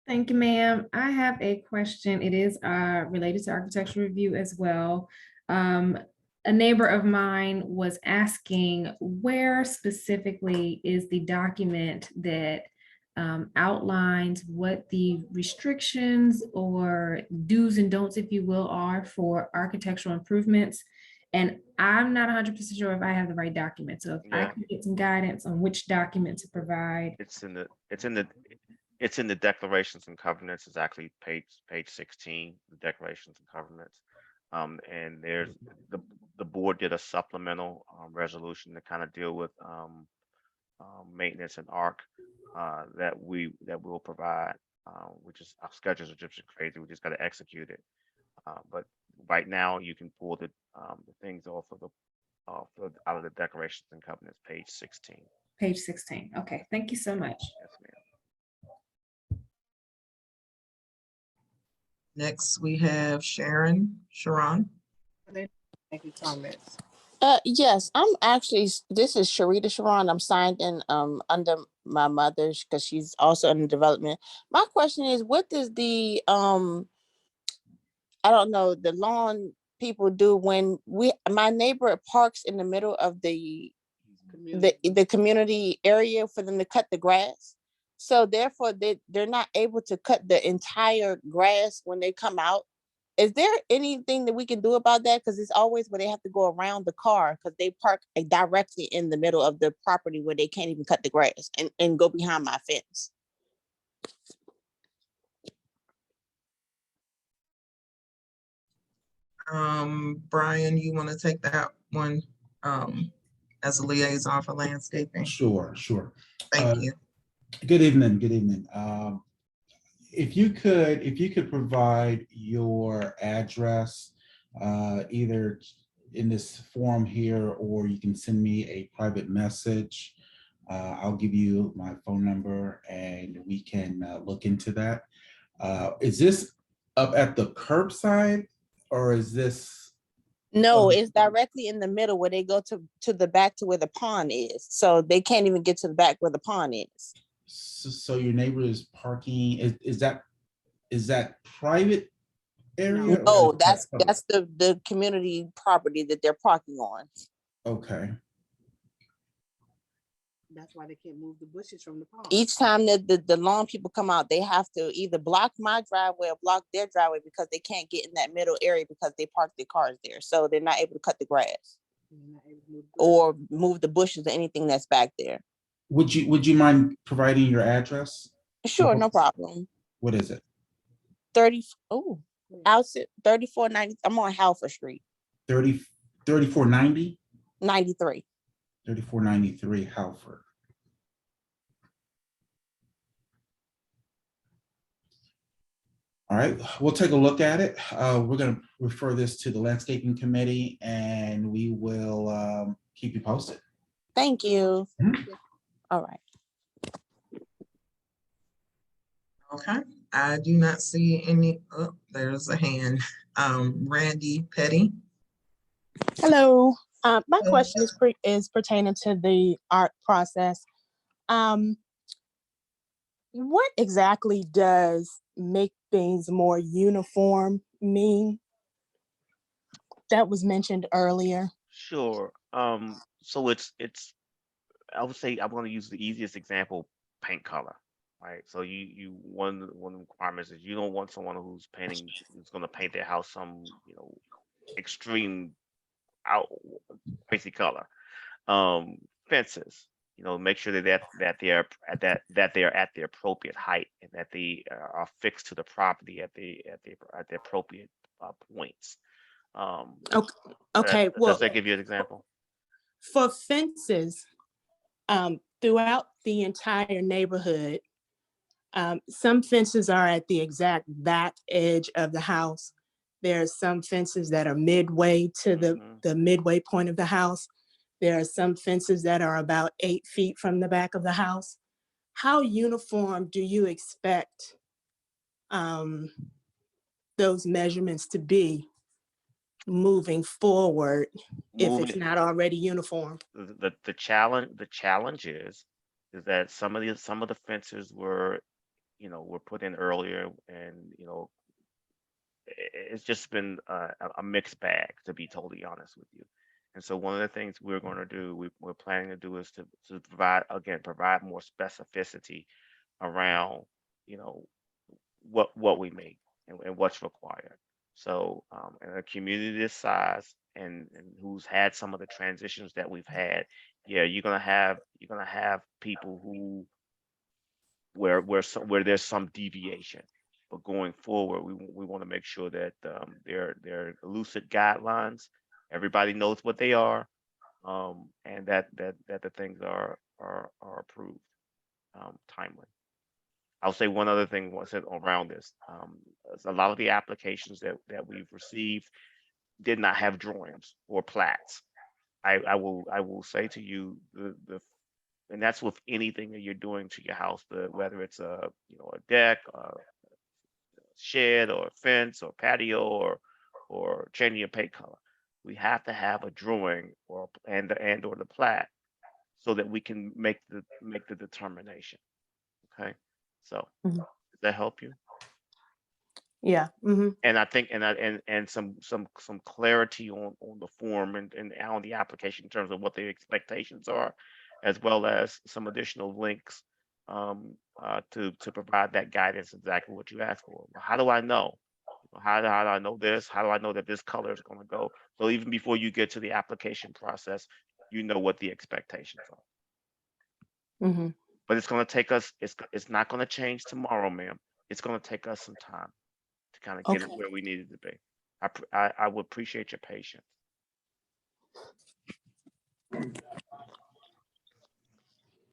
Thank you, ma'am. I have a question. It is related to architectural review as well. A neighbor of mine was asking where specifically is the document that outlines what the restrictions or do's and don'ts, if you will, are for architectural improvements. And I'm not 100% sure if I have the right document. So if I Yeah. could get some guidance on which document to provide. It's in the declarations and covenants. It's actually page 16, the declarations and covenants. And there's the board did a supplemental resolution to kind of deal with maintenance and ARC that we'll provide, which is our schedules are just crazy. We just got to execute it. But right now you can pull the things off of out of the declarations and covenants, page 16. Page 16. Okay, thank you so much. Yes, ma'am. Next, we have Sharon. Thank you, comments. Yes, I'm actually, this is Sharita Sharon. I'm signed in under my mother's because she's also in development. My question is, what does the I don't know, the lawn people do when my neighbor parks in the middle of the community area for them to cut the grass. So therefore they're not able to cut the entire grass when they come out. Is there anything that we can do about that? Because it's always where they have to go around the car because they park directly in the middle of the property where they can't even cut the grass and go behind my fence. Brian, you want to take that one as a liaison for landscaping? Sure. Thank you. Good evening. If you could provide your address, either in this form here, or you can send me a private message. I'll give you my phone number and we can look into that. Is this up at the curbside or is this? No, it's directly in the middle where they go to the back to where the pond is. So they can't even get to the back where the pond is. So your neighbor is parking, is that private area? No, that's the community property that they're parking on. Okay. That's why they can't move the bushes from the park. Each time that the lawn people come out, they have to either block my driveway or block their driveway because they can't get in that middle area because they park their cars there. So they're not able to cut the grass They're not able to move the bushes. or move the bushes or anything that's back there. Would you mind providing your address? Sure, no problem. What is it? 3490. I'm on Halford Street, 3490? 93. 3493 Halford. All right, we'll take a look at it. We're going to refer this to the landscaping committee and we will keep you posted. Thank you. Mhm. All right. Okay, I do not see any, oh, there's a hand. Randy Petty. Hello. My Hello. question is pertaining to the art process. What exactly does make things more uniform mean? That was mentioned earlier. Sure. So it's I would say I'm going to use the easiest example, paint color, right? So one of the requirements is you don't want someone who's going to paint their house some, extreme out crazy color. Fences, make sure that they are at the appropriate height and that they are fixed to the property at the appropriate points. Okay, Does well, that give you an example? for fences, throughout the entire neighborhood, some fences are at the exact back edge of the house. There are some fences that are midway to the midway point of the house. There are some fences that are about 8 feet from the back of the house. How uniform do you expect those measurements to be moving forward if it's not already uniform? The challenge is that some of the fences were put in earlier, and it's just been a mixed bag, to be totally honest with you. And so one of the things we're going to do, we're planning to do, is to provide more specificity around what we make and what's required. So in a community this size and who's had some of the transitions that we've had, yeah, you're gonna have people who where there's some deviation. But going forward, we want to make sure that they're lucid guidelines. Everybody knows what they are, and that the things are approved timely. I'll say one other thing around this. A lot of the applications that we've received did not have drawings or plats. I will say to you, and that's with anything that you're doing to your house, whether it's a deck, a shed, or a fence, or patio, or changing your paint color. We have to have a drawing or the plat so that we can make the determination. Okay, so Mhm. does that help you? Yeah. Mhm. And I think and some clarity on the form and on the application in terms of what the expectations are, as well as some additional links to provide that guidance, exactly what you asked for. How do I know? How do I know this? How do I know that this color is going to go? So even before you get to the application process, you know what the expectations are. Mhm. But it's going to take us. It's not going to change tomorrow, ma'am. It's going to take us some time to kind of get it Okay. where we need it to be. I would appreciate your patience.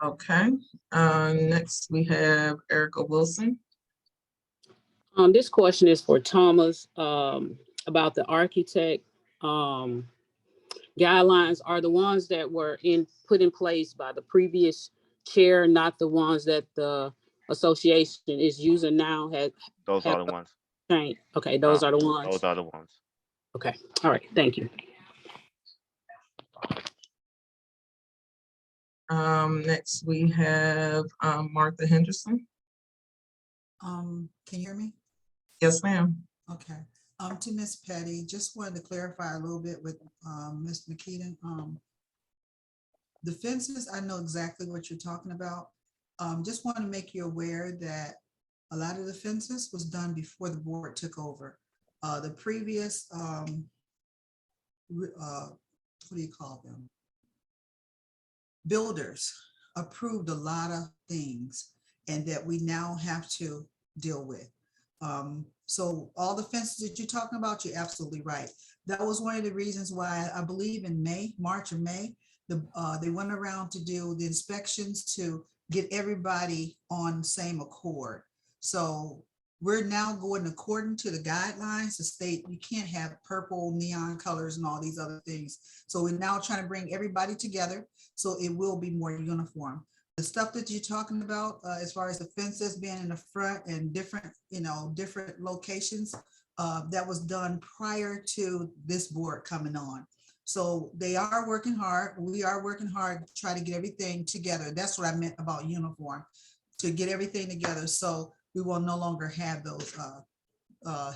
Okay, next we have Erica Wilson. This question is for Thomas, about the architect. Guidelines are the ones that were put in place by the previous chair, not the ones that the association is using now. Those are the ones. Changed. Okay, those are the ones. Those are the ones. Okay, all right, thank you. Next we have Martha Henderson. Can you hear me? Yes, ma'am. Okay. To Ms. Petty, just wanted to clarify a little bit with Ms. McKeon. The fences, I know exactly what you're talking about. Just want to make you aware that a lot of the fences was done before the board took over. The previous, what do you call them? Builders approved a lot of things and that we now have to deal with. So all the fences that you're talking about, you're absolutely right. That was one of the reasons why I believe in March or May, they went around to do the inspections to get everybody on the same accord. So we're now going according to the guidelines. The state, you can't have purple neon colors and all these other things. So we're now trying to bring everybody together so it will be more uniform. The stuff that you're talking about, as far as the fences being in the front and different, different locations, that was done prior to this board coming on. So they are working hard. We are working hard to try to get everything together. That's what I meant about uniform, to get everything together. So we will no longer have those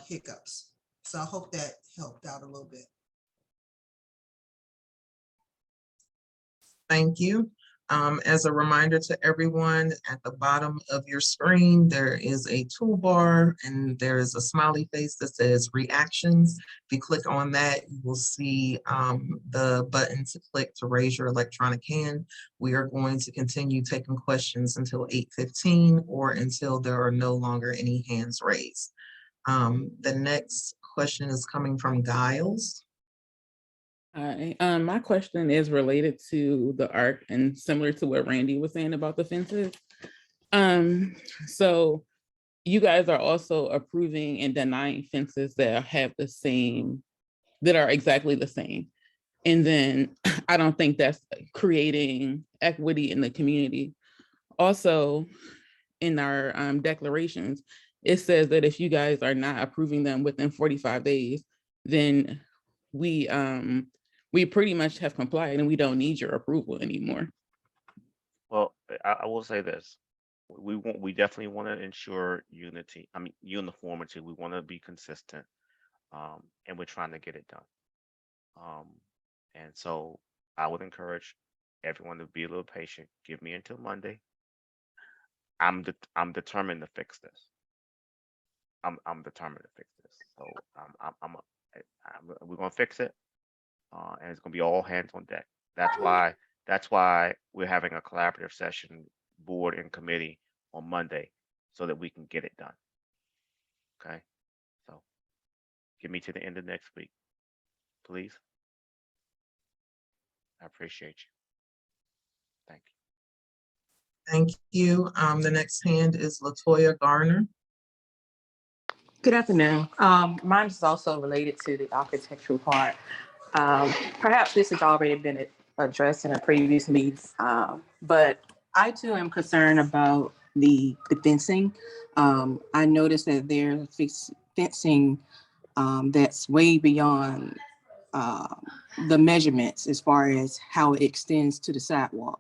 hiccups. So I hope that helped out a little bit. Thank you. As a reminder to everyone, at the bottom of your screen, there is a toolbar and there is a smiley face that says reactions. If you click on that, you will see the button to click to raise your electronic hand. We are going to continue taking questions until 8:15 or until there are no longer any hands raised. The next question is coming from Giles. Hi, my question is related to the ARC and similar to what Randy was saying about the fences. So you guys are also approving and denying fences that have the same, that are exactly the same. And then I don't think that's creating equity in the community. Also, in our declarations, it says that if you guys are not approving them within 45 days, then we pretty much have complied and we don't need your approval anymore. Well, I will say this. We definitely want to ensure unity, uniformity. We want to be consistent. And we're trying to get it done. And so I would encourage everyone to be a little patient. Give me until Monday. I'm determined to fix this. I'm determined to fix this. So we're gonna fix it. And it's gonna be all hands on deck. That's why we're having a collaborative session, board and committee, on Monday, so that we can get it done. Okay, so give me to the end of next week, please. I appreciate you. Thank you. Thank you. The next hand is Latoya Garner. Good afternoon. Mine is also related to the architectural part. Perhaps this has already been addressed in a previous meeting, but I too am concerned about the fencing. I noticed that there's fencing that's way beyond the measurements as far as how it extends to the sidewalk,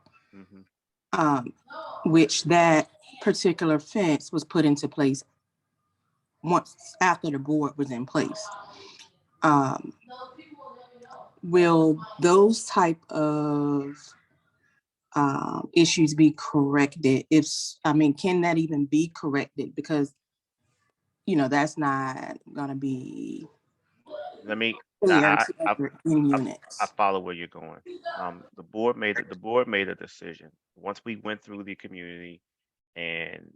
which that particular fence was put into place once after the board was in place. Will those type of issues be corrected? Can that even be corrected? Because, that's not gonna be Let me. fair I, to I, other units. I follow where you're going. The board made a decision once we went through the community and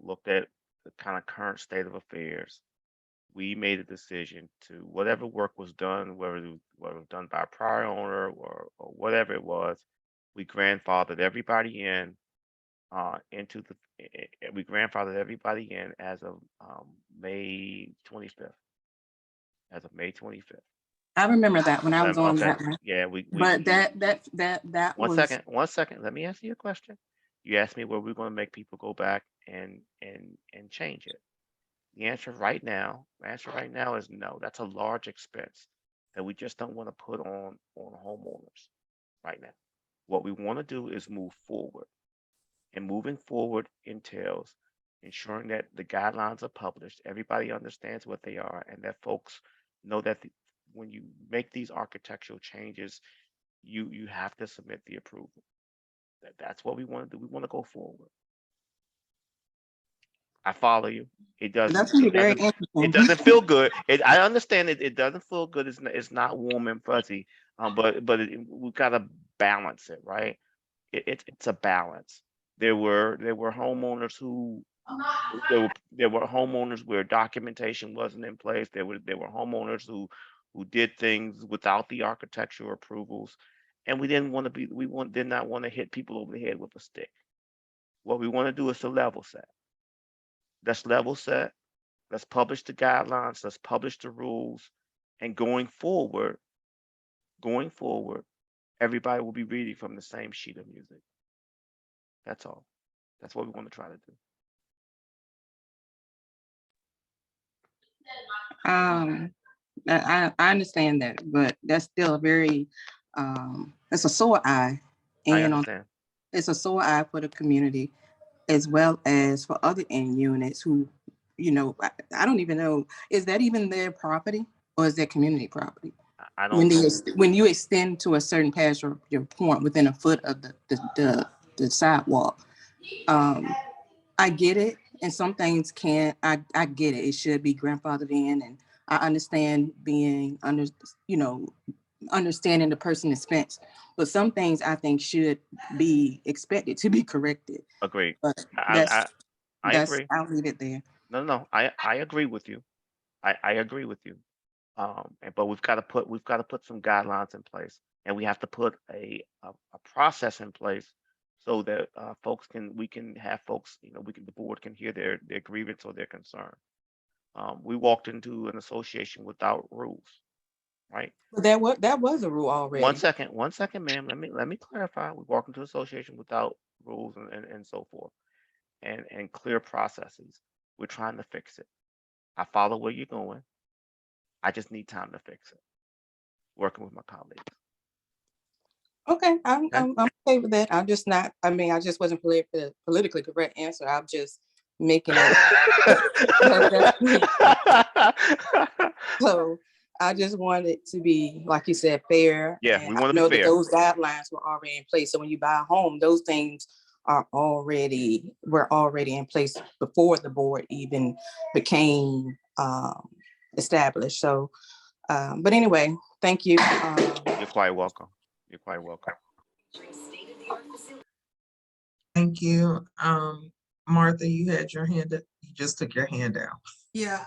looked at the kind of current state of affairs. We made a decision to whatever work was done, whether it was done by a prior owner or whatever it was, we grandfathered everybody in we grandfathered everybody in as of May 25th. As of May 25th. I remember that when I was on Okay. that one. Yeah, we But that one was. One second. Let me answer your question. You asked me where we're going to make people go back and change it. The answer right now is no. That's a large expense that we just don't want to put on homeowners right now. What we want to do is move forward. And moving forward entails ensuring that the guidelines are published, everybody understands what they are, and that folks know that when you make these architectural changes, you have to submit the approval. That's what we want to do. We want to go forward. I follow you. It doesn't. That's gonna be It very doesn't. It interesting. doesn't feel good. I understand it. It doesn't feel good. It's not warm and fuzzy. We've got to balance it, right? It's a balance. There were homeowners who there were homeowners where documentation wasn't in place. There were homeowners who did things without the architectural approvals, and we didn't want to be. Did not want to hit people over the head with a stick. What we want to do is to level set. Let's level set. Let's publish the guidelines. Let's publish the rules. And going forward, everybody will be reading from the same sheet of music. That's all. That's what we want to try to do. I understand that, but that's still a very, it's a sore eye. I And understand. it's a sore eye for the community as well as for other end units who, I don't even know, is that even their property or is that community property? I don't know. When you extend to a certain pass or your point within a foot of the sidewalk, I get it. And some things can't, I get it. It should be grandfathered in, and I understand being understanding the person's expense. But some things I think should be expected to be corrected. Agreed. But I agree. I'll leave it there. No. I agree with you. I agree with you. But we've got to put some guidelines in place, and we have to put a process in place so that we can have folks, the board can hear their grievance or their concern. We walked into an association without rules, right? But that was a rule already. One second, ma'am. Let me clarify. We walked into an association without rules and so forth, and clear processes. We're trying to fix it. I follow where you're going. I just need time to fix it. Working with my colleagues. Okay, I'm okay with that. I'm just not. I mean, I just wasn't politically correct answer. I'm just making it. So I just want it to be, like you said, fair. Yeah, we want to be know fair. that those guidelines were already in place. So when you buy a home, those things were already in place before the board even became established. So, but anyway, thank you. You're quite welcome. You're quite welcome. Thank you. Martha, you had your hand up. You just took your hand out. Yeah,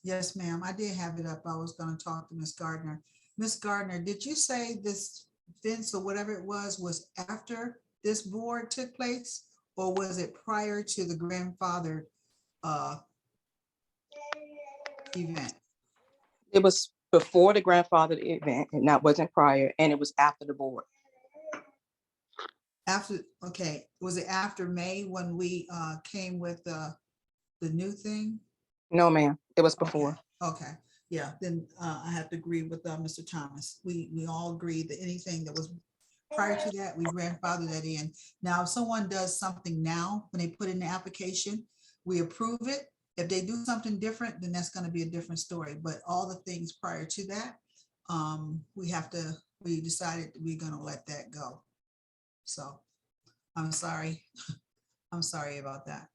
yes, ma'am. I did have it up. I was going to talk to Ms. Gardner. Ms. Gardner, did you say this fence or whatever it was after this board took place, or was it prior to the grandfather event? It was before the grandfather event, and that wasn't prior, and it was after the board. After, okay, was it after May when we came with the new thing? No, ma'am, it was before. Okay, yeah, then I have to agree with Mr. Thomas. We all agree that anything that was prior to that, we grandfather that in. Now, if someone does something now, when they put in the application, we approve it. If they do something different, then that's going to be a different story. But all the things prior to that, we decided we're going to let that go. So I'm sorry. I'm sorry about that.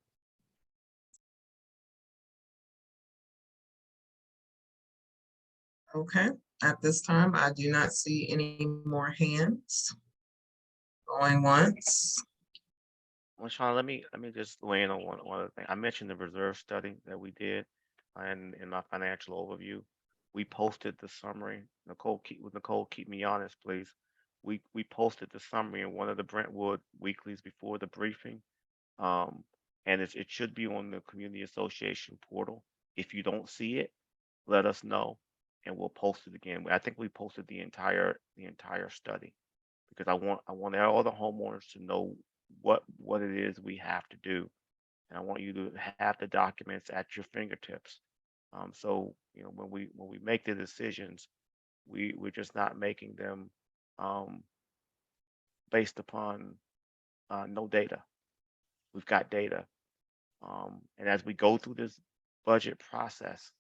Okay, at this time, I do not see any more hands going once. Well, Sean, let me just weigh in on one other thing. I mentioned the reserve study that we did, and in my financial overview, we posted the summary. Nicole, keep me honest, please. We posted the summary in one of the Brentwood weeklies before the briefing, and it should be on the community association portal. If you don't see it, let us know, and we'll post it again. I think we posted the entire study because I want all the homeowners to know what it is we have to do, and I want you to have the documents at your fingertips. So when we make the decisions, we're just not making them based upon no data. We've got data, and as we go through this budget process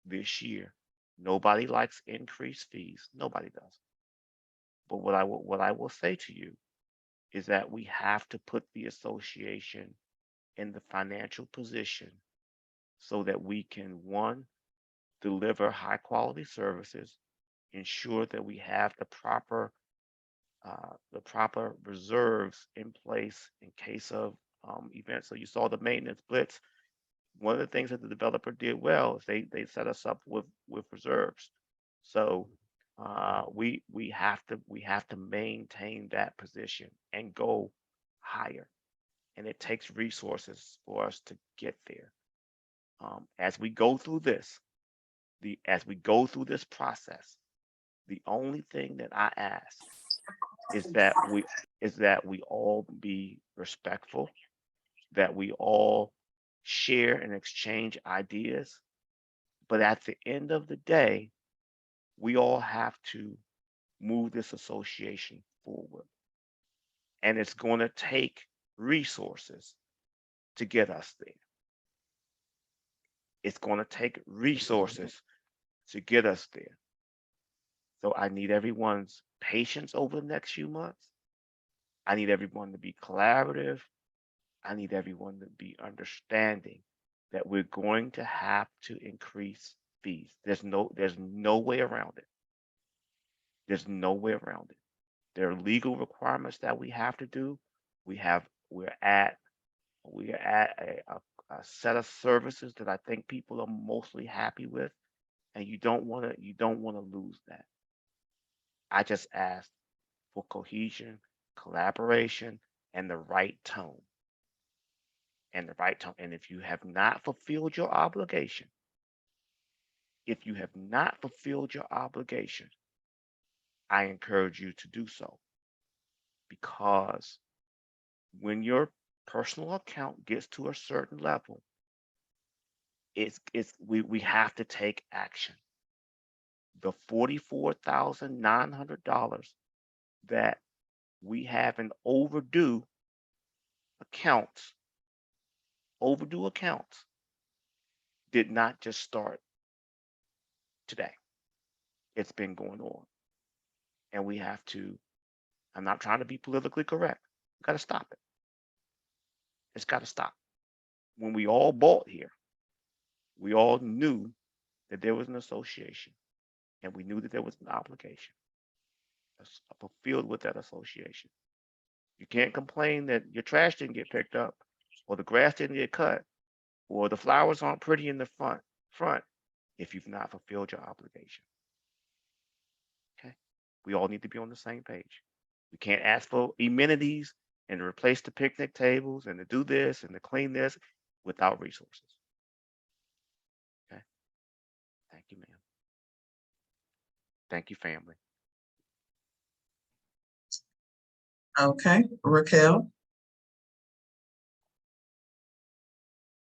this year, nobody likes increased fees. Nobody does. But what I will say to you is that we have to put the association in the financial position so that we can, one, deliver high quality services, ensure that we have the proper reserves in place in case of events. So you saw the maintenance blitz. One of the things that the developer did well is they set us up with reserves. So we have to maintain that position and go higher, and it takes resources for us to get there. As we go through this, process, the only thing that I ask is that we all be respectful, that we all share and exchange ideas, but at the end of the day, we all have to move this association forward. And it's going to take resources to get us there. It's going to take resources to get us there. So I need everyone's patience over the next few months. I need everyone to be collaborative. I need everyone to be understanding that we're going to have to increase fees. There's no way around it. There's no way around it. There are legal requirements that we have to do. We're at a set of services that I think people are mostly happy with, and you don't want to lose that. I just ask for cohesion, collaboration, and the right tone. And if you have not fulfilled your obligation, I encourage you to do so, because when your personal account gets to a certain level, we have to take action. The $44,900 that we have in overdue accounts did not just start today. It's been going on. And we have to, I'm not trying to be politically correct. We got to stop it. It's got to stop. When we all bought here, we all knew that there was an association, and we knew that there was an obligation fulfilled with that association. You can't complain that your trash didn't get picked up, or the grass didn't get cut, or the flowers aren't pretty in the front if you've not fulfilled your obligation. Okay? We all need to be on the same page. We can't ask for amenities and to replace the picnic tables and to do this and to clean this without resources. Okay? Thank you, ma'am. Thank you, family. Okay, Raquel.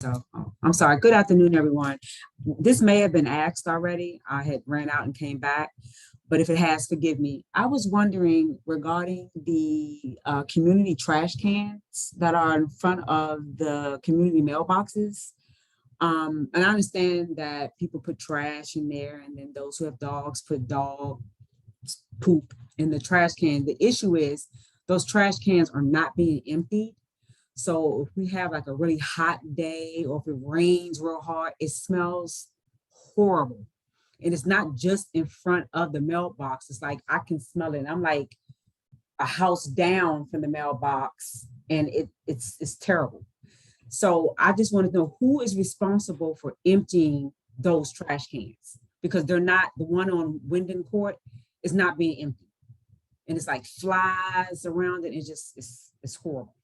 So, I'm sorry. Good afternoon, everyone. This may have been asked already. I had ran out and came back, but if it has, forgive me. I was wondering regarding the community trash cans that are in front of the community mailboxes. And I understand that people put trash in there, and then those who have dogs put dog poop in the trash can. The issue is those trash cans are not being emptied. So if we have like a really hot day, or if it rains real hard, it smells horrible. And it's not just in front of the mailbox. It's like I can smell it. And I'm like a house down from the mailbox, and it's terrible. So I just want to know who is responsible for emptying those trash cans, because they're not, the one on Wyndham Court is not being emptied. And it's like flies around it. It's horrible.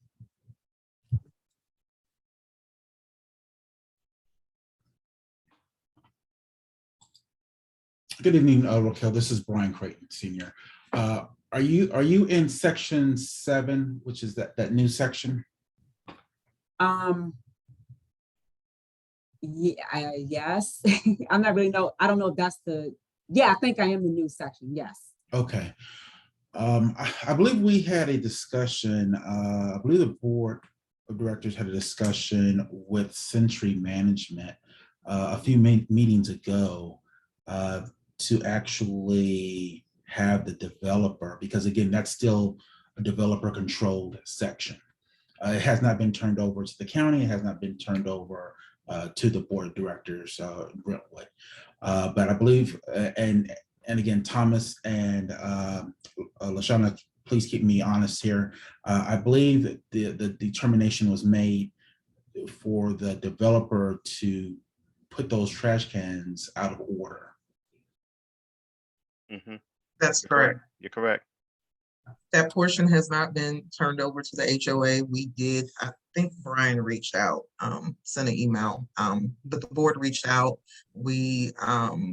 Good evening, Raquel. This is Brian Creighton, Senior. Are you in section 7, which is that new section? Yeah, yes. I'm not really know. I don't know if that's I think I am the new section. Yes. Okay. I believe we had a discussion. I believe the board of directors had a discussion with Century Management a few meetings ago to actually have the developer, because again, that's still a developer-controlled section. It has not been turned over to the county. It has not been turned over to the board of directors in Brentwood. But I believe, and again, Thomas and LaShawna, please keep me honest here. I believe that the determination was made for the developer to put those trash cans out of order. That's You're correct. You're correct. That portion has not been turned over to the HOA. We did, I think Brian reached out, sent an email, but the board reached out. We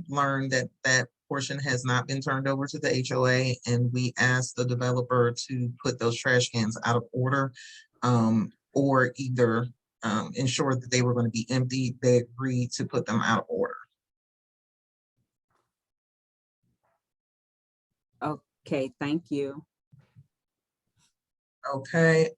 learned that that portion has not been turned over to the HOA, and we asked the developer to put those trash cans out of order, or either ensure that they were going to be empty. They agreed to put them out of order. Okay, thank you. Okay,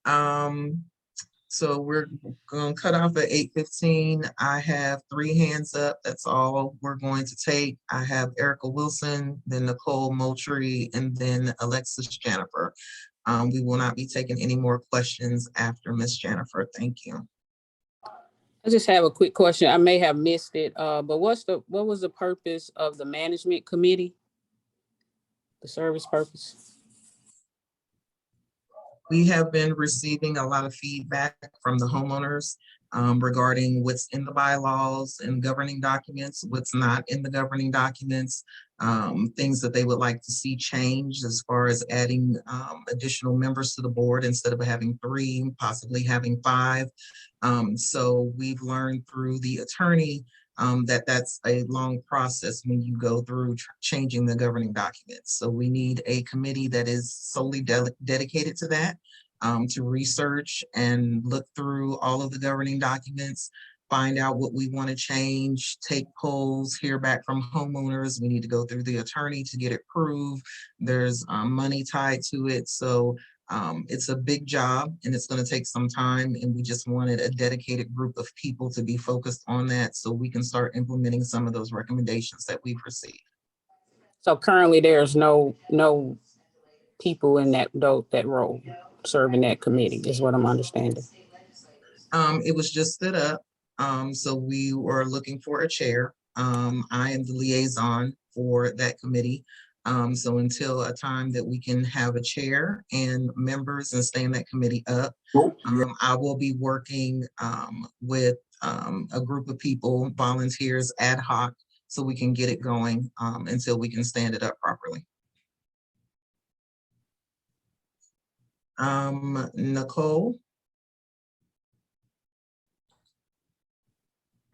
so we're gonna cut off at 8:15. I have 3 hands up. That's all we're going to take. I have Erica Wilson, then Nicole Moultrie, and then Alexis Jennifer. We will not be taking any more questions after Miss Jennifer. Thank you. I just have a quick question. I may have missed it, but what was the purpose of the management committee? The service purpose? We have been receiving a lot of feedback from the homeowners regarding what's in the bylaws and governing documents, what's not in the governing documents, things that they would like to see changed as far as adding additional members to the board instead of having 3, possibly having 5. So we've learned through the attorney that that's a long process when you go through changing the governing documents. So we need a committee that is solely dedicated to that, to research and look through all of the governing documents, find out what we want to change, take polls, hear back from homeowners. We need to go through the attorney to get it approved. There's money tied to it. So it's a big job and it's going to take some time, and we just wanted a dedicated group of people to be focused on that so we can start implementing some of those recommendations that we've received. So currently there's no people in that role serving that committee is what I'm understanding. It was just stood up. So we were looking for a chair. I am the liaison for that committee. So until a time that we can have a chair and members and stand that committee up, I will be working with a group of people, volunteers, ad hoc, so we can get it going until we can stand it up properly. Nicole?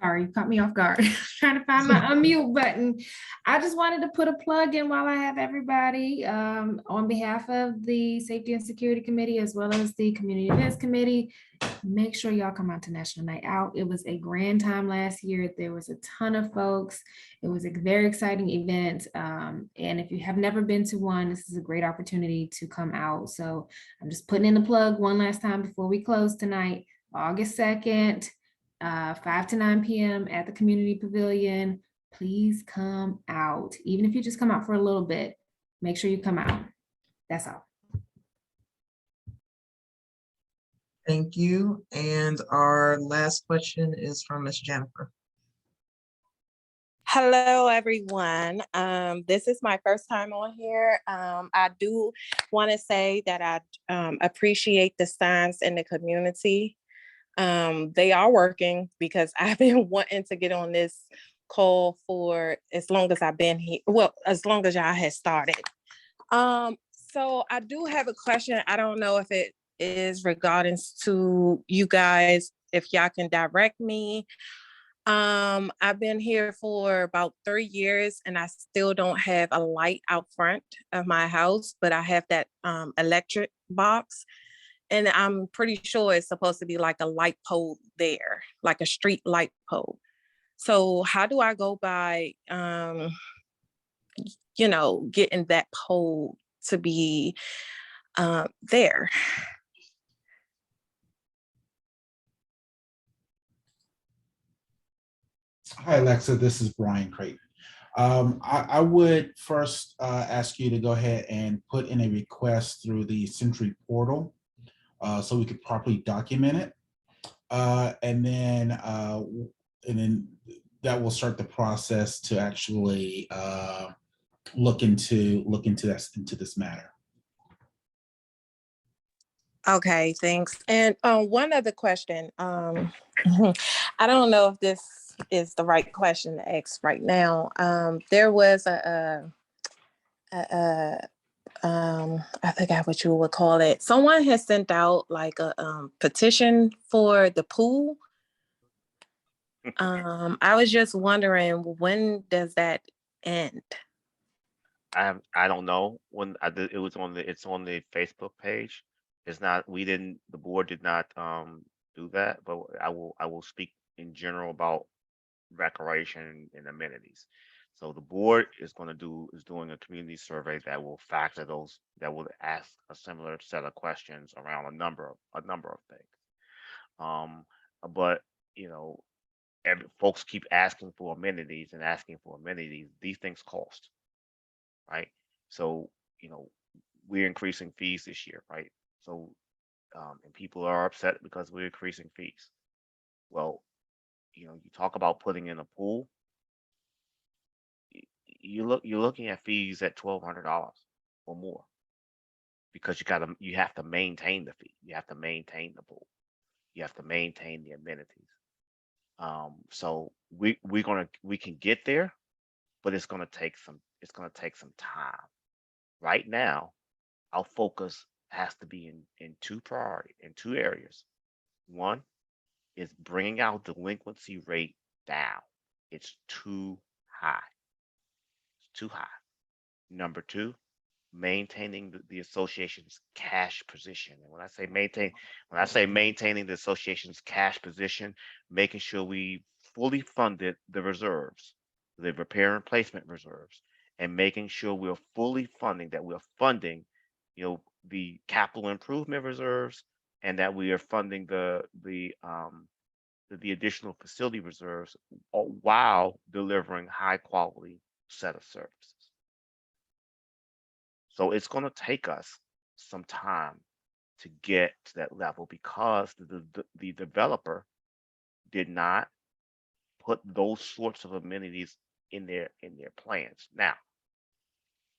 Sorry, you caught me off guard. Trying to find my unmute button. I just wanted to put a plug in while I have everybody on behalf of the Safety and Security Committee, as well as the Community Events Committee. Make sure y'all come out to National Night Out. It was a grand time last year. There was a ton of folks. It was a very exciting event. And if you have never been to one, this is a great opportunity to come out. So I'm just putting in the plug one last time before we close tonight, August 2nd. 5 to 9 p.m. at the community pavilion. Please come out. Even if you just come out for a little bit, make sure you come out. That's all. Thank you. And our last question is from Ms. Jennifer. Hello, everyone. This is my first time on here. I do want to say that I appreciate the signs in the community. They are working because I've been wanting to get on this call for as long as I've been here. Well, as long as y'all had started. So I do have a question. I don't know if it is regarding to you guys, if y'all can direct me. I've been here for about 3 years and I still don't have a light out front of my house, but I have that electric box. And I'm pretty sure it's supposed to be like a light pole there, like a street light pole. So how do I go by, getting that pole to be there? Hi, Alexa, this is Brian Creighton. I would first ask you to go ahead and put in a request through the Century portal so we could properly document it. And then that will start the process to actually look into this matter. Okay, thanks. And one other question. I don't know if this is the right question to ask right now. There was a I forgot what you would call it. Someone has sent out like a petition for the pool. I was just wondering, when does that end? I don't know when I did, it's on the Facebook page. It's not, the board did not do that, but I will speak in general about recreation and amenities. So the board is doing a community survey that will factor those, that will ask a similar set of questions around a number of things. But you know, folks keep asking for amenities and asking for amenities. These things cost, right? So, you know, we're increasing fees this year, right? So, and people are upset because we're increasing fees. Well, you know, you talk about putting in a pool, you're looking at fees at $1,200 or more, because you have to maintain the fee, you have to maintain the pool, you have to maintain the amenities. So we can get there, but it's gonna take some time. Right now, our focus has to be in two areas. One is bringing our delinquency rate down. It's too high. It's too high. Number two, maintaining the association's cash position. And when I say maintaining the association's cash position, making sure we fully funded the reserves, the repair and replacement reserves, and making sure we're fully funding, you know, the capital improvement reserves, and that we are funding the additional facility reserves, while delivering high quality set of services. So it's going to take us some time to get to that level, because the developer did not put those sorts of amenities in their plans. Now,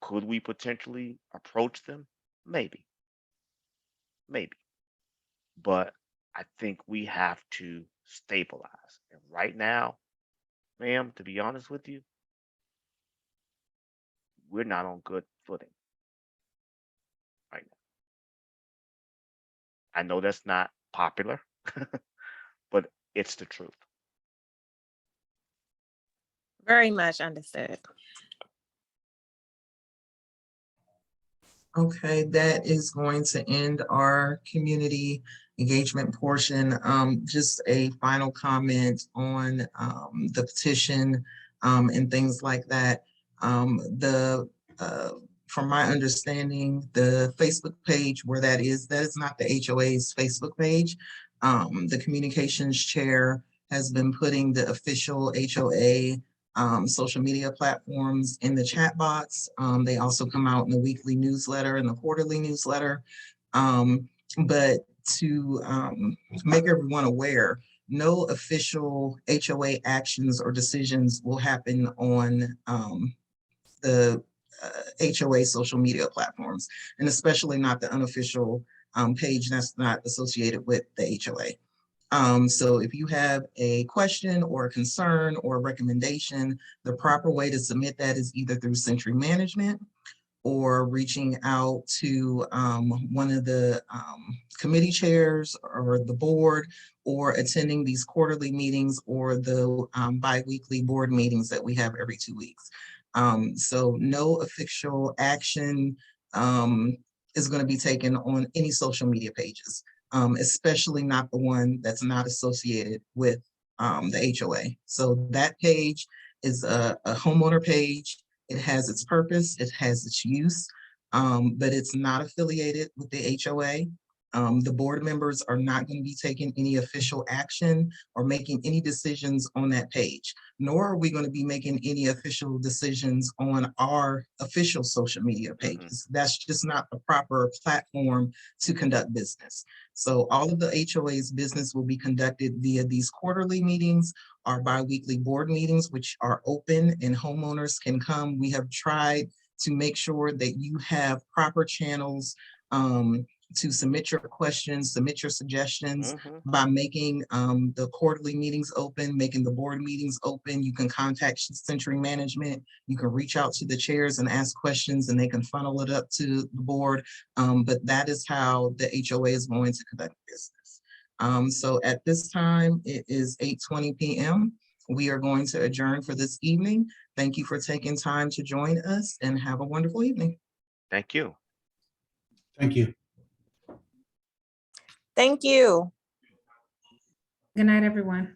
could we potentially approach them? Maybe. But I think we have to stabilize. And right now, ma'am, to be honest with you, we're not on good footing right now. I know that's not popular, but it's the truth. Very much understood. Okay, that is going to end our community engagement portion. Just a final comment on the petition and things like that. From my understanding, the Facebook page where that is not the HOA's Facebook page. The communications chair has been putting the official HOA social media platforms in the chat box. They also come out in the weekly newsletter and the quarterly newsletter. But to make everyone aware, no official HOA actions or decisions will happen on the HOA social media platforms, and especially not the unofficial page that's not associated with the HOA. So if you have a question or a concern or a recommendation, the proper way to submit that is either through Century Management or reaching out to one of the committee chairs or the board, or attending these quarterly meetings or the bi-weekly board meetings that we have every 2 weeks. So no official action is going to be taken on any social media pages, especially not the one that's not associated with the HOA. So that page is a homeowner page. It has its purpose, it has its use, but it's not affiliated with the HOA. The board members are not going to be taking any official action or making any decisions on that page, nor are we going to be making any official decisions on our official social media pages. That's just not the proper platform to conduct business. So all of the HOA's business will be conducted via these quarterly meetings, our bi-weekly board meetings, which are open and homeowners can come. We have tried to make sure that you have proper channels to submit your questions, submit your suggestions by making the quarterly meetings open, making the board meetings open. You can contact Century Management. You can reach out to the chairs and ask questions and they can funnel it up to the board. But that is how the HOA is going to conduct business. So at this time, it is 8:20 p.m. We are going to adjourn for this evening. Thank you for taking time to join us and have a wonderful evening. Thank you. Thank you. Thank you. Good night, everyone.